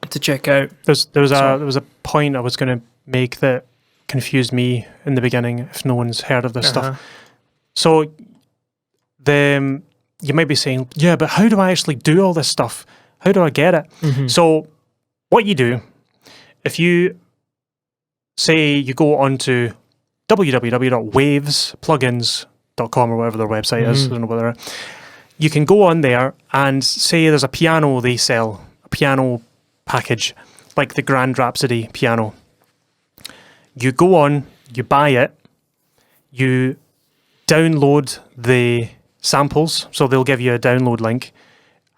to check out. There was a point I was going to make that confused me in the beginning, if no one's heard of this stuff. So you might be saying, yeah, but how do I actually do all this stuff? How do I get it? So what you do, if you say you go onto www.wavesplugins.com or whatever their website is, I don't know whether you can go on there and say there's a piano they sell, a piano package, like the Grand Rhapsody piano. You go on, you buy it, you download the samples, so they'll give you a download link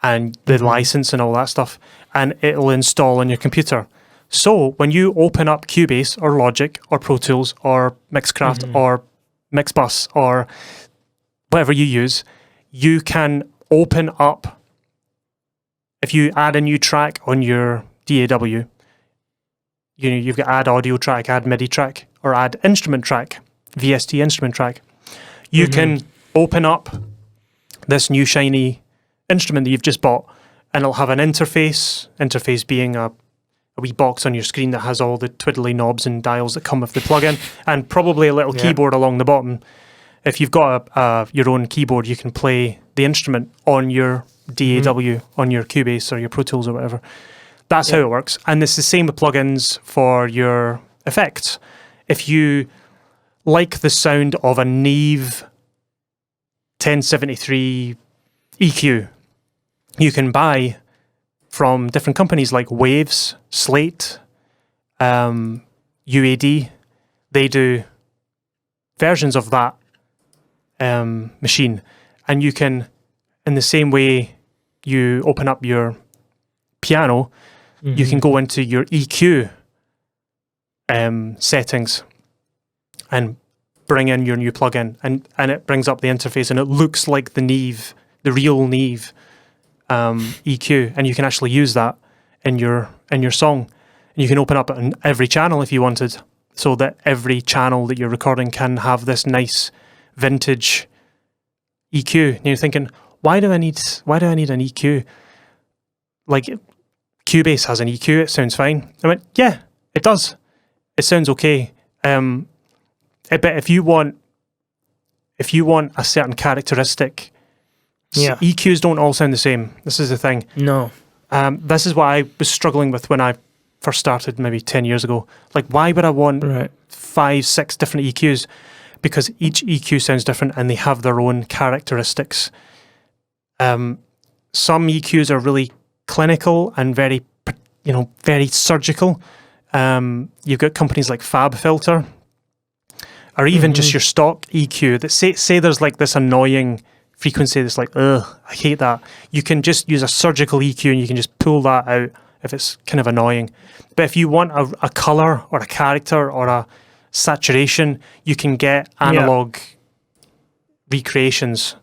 and the license and all that stuff, and it'll install on your computer. So when you open up Cubase or Logic or Pro Tools or Mixcraft or Mixbus or whatever you use, you can open up, if you add a new track on your DAW, you've got add audio track, add MIDI track, or add instrument track, VST instrument track. You can open up this new shiny instrument that you've just bought, and it'll have an interface being a a wee box on your screen that has all the twiddly knobs and dials that come with the plugin, and probably a little keyboard along the bottom. If you've got your own keyboard, you can play the instrument on your DAW, on your Cubase or your Pro Tools or whatever. That's how it works. And it's the same with plugins for your effects. If you like the sound of a Neve 1073 EQ, you can buy from different companies like Waves, Slate, UAD. They do versions of that machine, and you can, in the same way you open up your piano, you can go into your EQ settings and bring in your new plugin, and it brings up the interface, and it looks like the Neve, the real Neve EQ, and you can actually use that in your song, and you can open up on every channel if you wanted, so that every channel that you're recording can have this nice vintage EQ. And you're thinking, why do I need an EQ? Like, Cubase has an EQ, it sounds fine. I went, yeah, it does. It sounds okay. But if you want a certain characteristic, EQs don't all sound the same. This is the thing. No. This is what I was struggling with when I first started maybe 10 years ago. Like, why would I want 5, 6 different EQs? Because each EQ sounds different and they have their own characteristics. Some EQs are really clinical and very surgical. You've got companies like Fab Filter, or even just your stock EQ that say there's like this annoying frequency that's like, ugh, I hate that. You can just use a surgical EQ and you can just pull that out if it's kind of annoying. But if you want a color or a character or a saturation, you can get analog recreations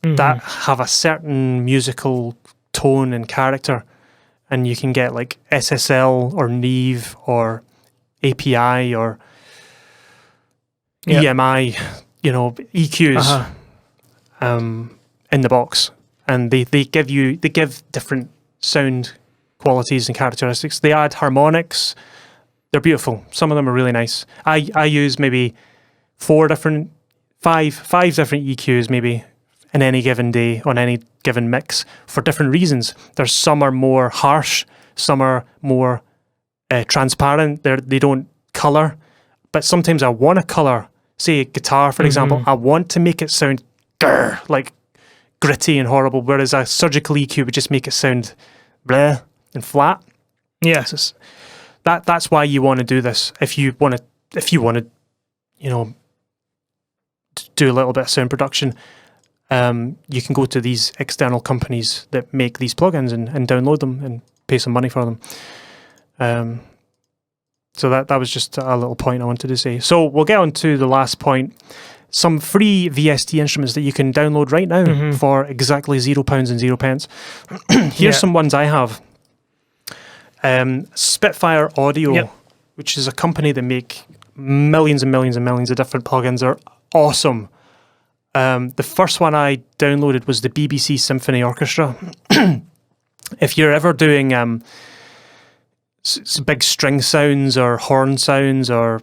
that have a certain musical tone and character, and you can get like SSL or Neve or API or EMI, EQs in the box, and they give different sound qualities and characteristics. They add harmonics. They're beautiful. Some of them are really nice. I use maybe 5 different EQs maybe in any given day on any given mix for different reasons. There's some are more harsh, some are more transparent. They don't color, but sometimes I want to color. Say a guitar, for example, I want to make it sound like gritty and horrible, whereas a surgical EQ would just make it sound bleh and flat. Yeah. That's why you want to do this. If you want to, do a little bit of sound production, you can go to these external companies that make these plugins and download them and pay some money for them. So that was just a little point I wanted to say. So we'll get on to the last point. Some free VST instruments that you can download right now for exactly £0 and 0 pence. Here's some ones I have. Spitfire Audio, which is a company that make millions and millions and millions of different plugins. They're awesome. The first one I downloaded was the BBC Symphony Orchestra. If you're ever doing big string sounds or horn sounds or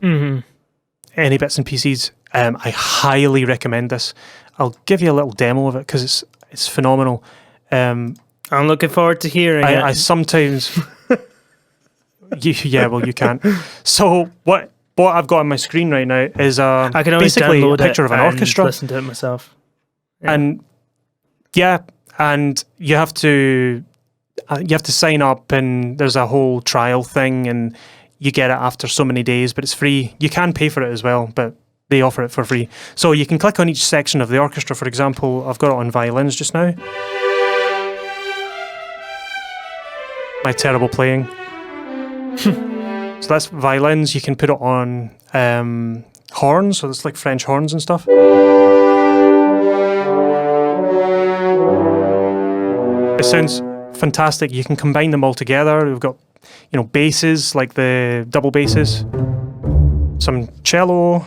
any bits and pieces, I highly recommend this. I'll give you a little demo of it because it's phenomenal. I'm looking forward to hearing it. I sometimes... you can't. So what I've got on my screen right now is I can basically a picture of an orchestra. Listen to it myself. And you have to sign up, and there's a whole trial thing, and you get it after so many days, but it's free. You can pay for it as well, but they offer it for free. So you can click on each section of the orchestra. For example, I've got it on violins just now. My terrible playing. So that's violins. You can put it on horns, so it's like French horns and stuff. It sounds fantastic. You can combine them all together. We've got, basses, like the double basses, some cello,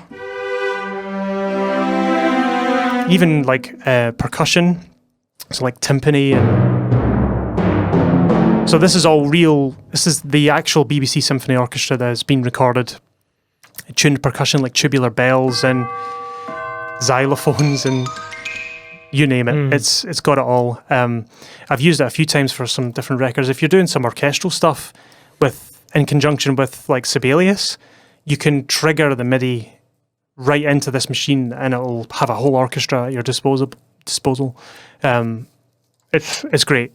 even like percussion, so like timpani and So this is all real. This is the actual BBC Symphony Orchestra that has been recorded. Tuned percussion like tubular bells and xylophones and you name it. It's got it all. I've used it a few times for some different records. If you're doing some orchestral stuff in conjunction with like Sibelius, you can trigger the MIDI right into this machine and it'll have a whole orchestra at your disposal. It's great.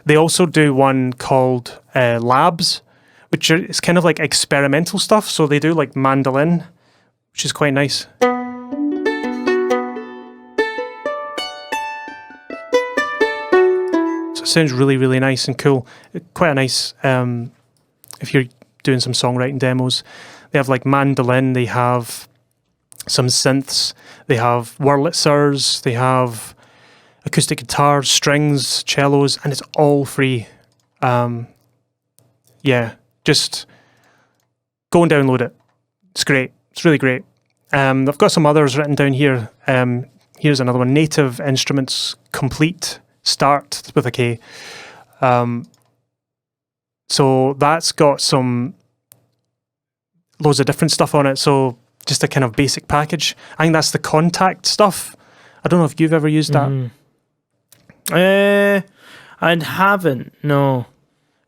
They also do one called Labs, which is kind of like experimental stuff. So they do like mandolin, which is quite nice. So it sounds really, really nice and cool. Quite a nice, if you're doing some songwriting demos. They have like mandolin, they have some synths, they have Wurlitzers, they have acoustic guitars, strings, cellos, and it's all free. Just go and download it. It's great. It's really great. I've got some others written down here. Here's another one. Native Instruments Complete Start with a K. So that's got some loads of different stuff on it. So just a kind of basic package. I think that's the Contact stuff. I don't know if you've ever used that. I haven't. No.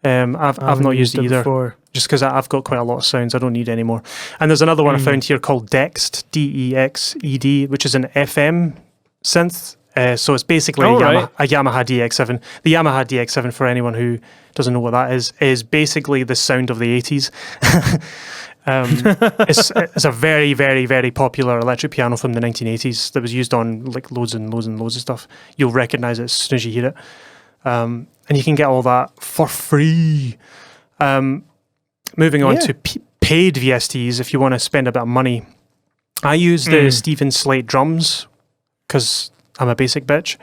I've not used it either. Before. Just because I've got quite a lot of sounds, I don't need any more. And there's another one I found here called Dexed, DEXED, which is an FM synth. So it's basically a Yamaha DX7. The Yamaha DX7, for anyone who doesn't know what that is basically the sound of the 80s. It's a very, very, very popular electric piano from the 1980s that was used on like loads and loads and loads of stuff. You'll recognize it as soon as you hear it. And you can get all that for free. Moving on to paid VSTs, if you want to spend a bit of money. I use the Stephen Slate drums because I'm a basic bitch.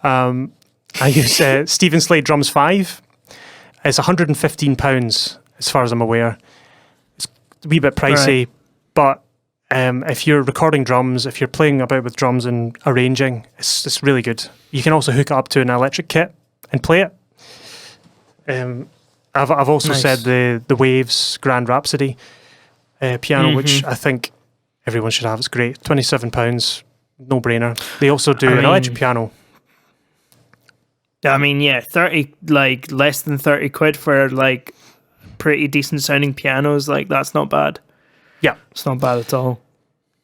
I use Stephen Slate Drums 5. It's £115 as far as I'm aware. It's a wee bit pricey, but if you're recording drums, if you're playing about with drums and arranging, it's really good. You can also hook it up to an electric kit and play it. I've also said the Waves Grand Rhapsody piano, which I think everyone should have. It's great. £27, no brainer. They also do an electric piano. I mean, 30, like less than 30 quid for like pretty decent sounding pianos. Like that's not bad. Yeah, it's not bad at all.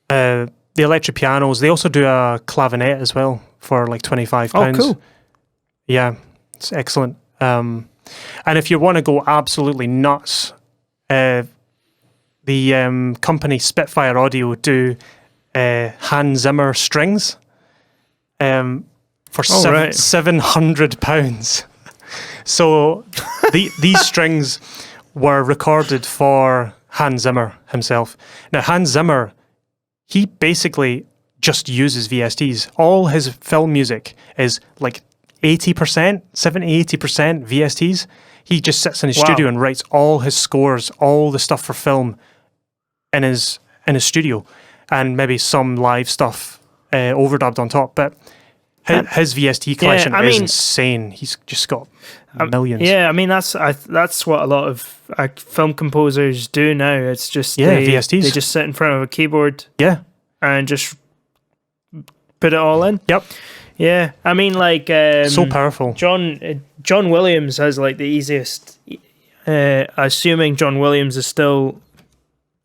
The electric pianos. They also do a clavinet as well for like £25. Oh, cool. Yeah, it's excellent. And if you want to go absolutely nuts, the company Spitfire Audio do Hans Zimmer strings for £700. So these strings were recorded for Hans Zimmer himself. Now, Hans Zimmer, he basically just uses VSTs. All his film music is like 80%, 70-80% VSTs. He just sits in his studio and writes all his scores, all the stuff for film in his studio, and maybe some live stuff overdubbed on top. But his VST collection is insane. He's just got millions. Yeah, I mean that's what a lot of film composers do now. It's just VSTs. They just sit in front of a keyboard, and just put it all in. Yep. Yeah, I mean, like so powerful. John Williams has like the easiest. Assuming John Williams is still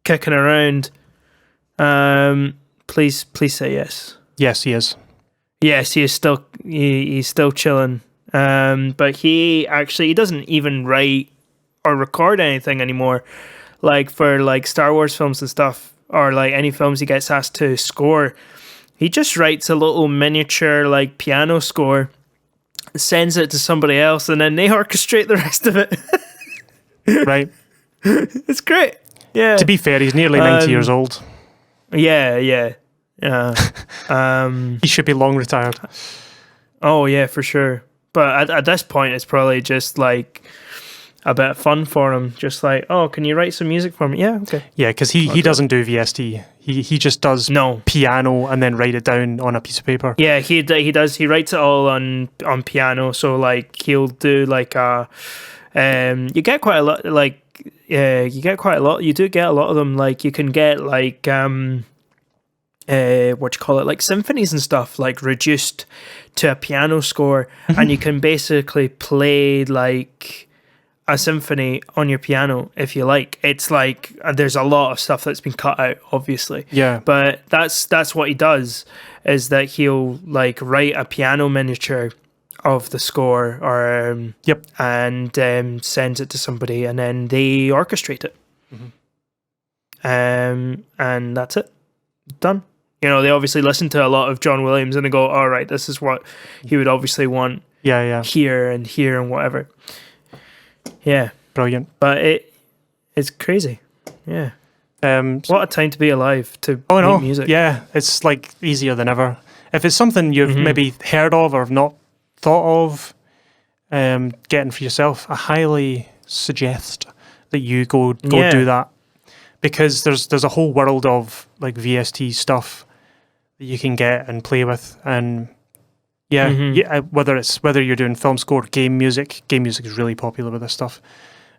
kicking around. Please say yes. Yes, he is. Yes, he is still. He's still chilling. But he doesn't even write or record anything anymore. Like for like Star Wars films and stuff, or like any films he gets asked to score. He just writes a little miniature like piano score, sends it to somebody else, and then they orchestrate the rest of it. Right. It's great. Yeah. To be fair, he's nearly 90 years old. Yeah. He should be long retired. Oh yeah, for sure. But at this point, it's probably just like a bit of fun for him. Just like, oh, can you write some music for me? Yeah, okay. Yeah, because he doesn't do VST. He just does No. piano and then write it down on a piece of paper. Yeah, he does. He writes it all on piano. So like he'll do like you get quite a lot. Like you get quite a lot. You do get a lot of them. Like you can get like what you call it, like symphonies and stuff, like reduced to a piano score, and you can basically play like a symphony on your piano if you like. It's like there's a lot of stuff that's been cut out, obviously. Yeah. But that's what he does, is that he'll like write a piano miniature of the score, or Yep. and sends it to somebody, and then they orchestrate it. And that's it. Done. You know, they obviously listen to a lot of John Williams and they go, all right, this is what he would obviously want Yeah. here and whatever. Yeah. Brilliant. But it's crazy. Yeah. What a time to be alive, to make music. Yeah, it's like easier than ever. If it's something you've maybe heard of or not thought of getting for yourself, I highly suggest that you go do that, because there's a whole world of like VST stuff that you can get and play with. And whether you're doing film score, game music is really popular with this stuff.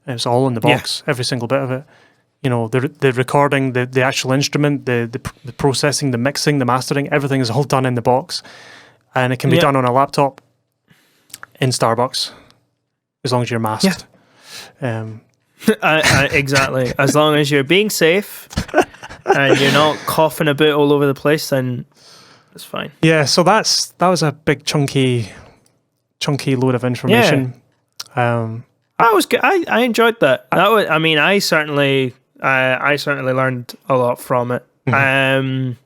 And it's all in the box, every single bit of it. You know, the recording, the actual instrument, the processing, the mixing, the mastering, everything is all done in the box, and it can be done on a laptop in Starbucks, as long as you're masked. Exactly. As long as you're being safe and you're not coughing a bit all over the place, then it's fine. Yeah. So that was a big chunky load of information. That was good. I enjoyed that. I certainly learned a lot from it. I'm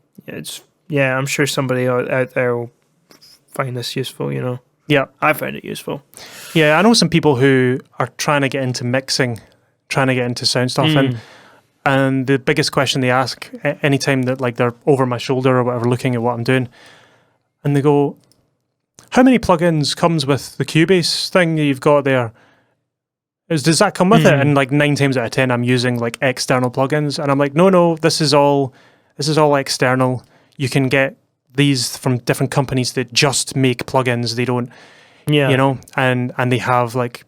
sure somebody out there will find this useful, you know. Yeah. I found it useful. Yeah, I know some people who are trying to get into mixing, trying to get into sound stuff, and the biggest question they ask anytime that like they're over my shoulder or whatever looking at what I'm doing, and they go, how many plugins comes with the Cubase thing that you've got there? Does that come with it? And like 9 times out of 10 I'm using like external plugins, and I'm like, no, this is all external. You can get these from different companies that just make plugins. They don't, you know, and they have like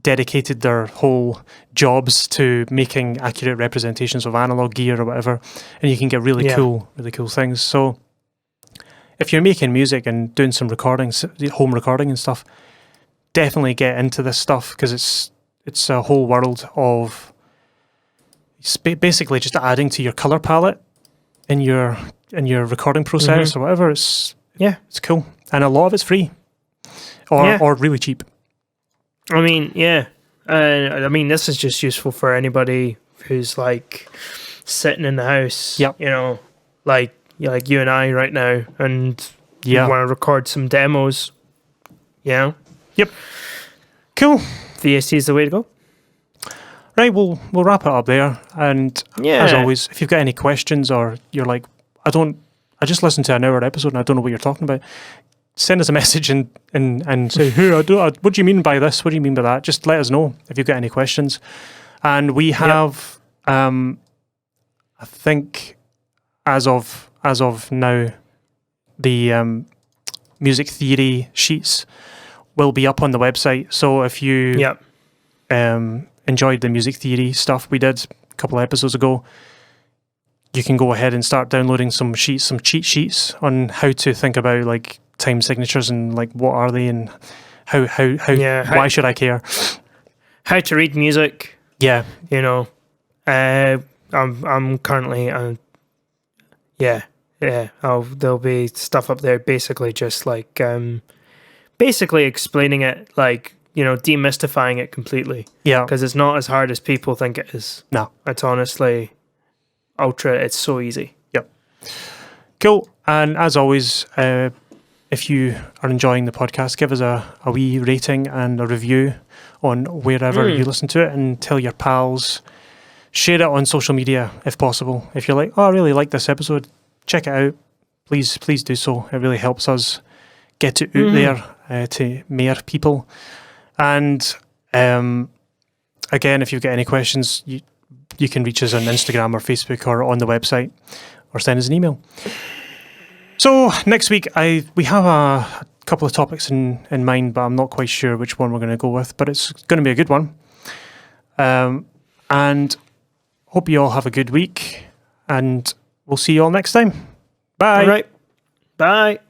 dedicated their whole jobs to making accurate representations of analog gear or whatever, and you can get really cool things. So if you're making music and doing some recordings, home recording and stuff, definitely get into this stuff, because it's a whole world of basically just adding to your color palette in your recording process or whatever. It's cool, and a lot of it's free or really cheap. I mean, this is just useful for anybody who's like sitting in the house, you know, like you and I right now, and you want to record some demos, you know? Yep. Cool. VST is the way to go. Right, we'll wrap it up there. And as always, if you've got any questions, or you're like, I just listened to an hour episode and I don't know what you're talking about, send us a message and say, hey, what do you mean by this? What do you mean by that? Just let us know if you've got any questions. And we have, I think, as of now, the music theory sheets will be up on the website. So if you enjoyed the music theory stuff we did a couple of episodes ago, you can go ahead and start downloading some cheat sheets on how to think about like time signatures and like what are they, and how why should I care? How to read music. Yeah, you know, I'm currently there'll be stuff up there basically just like basically explaining it, like, you know, demystifying it completely. Yeah, because it's not as hard as people think it is. No, it's honestly it's so easy. Yep. Cool. And as always, if you are enjoying the podcast, give us a wee rating and a review on wherever you listen to it, and tell your pals. Share it on social media if possible. If you're like, oh, I really like this episode, check it out. Please do so. It really helps us get it out there to more people. And again, if you've got any questions, you can reach us on Instagram or Facebook or on the website, or send us an email. So next week, we have a couple of topics in mind, but I'm not quite sure which one we're going to go with, but it's going to be a good one. And hope you all have a good week, and we'll see you all next time. Bye. All right. Bye.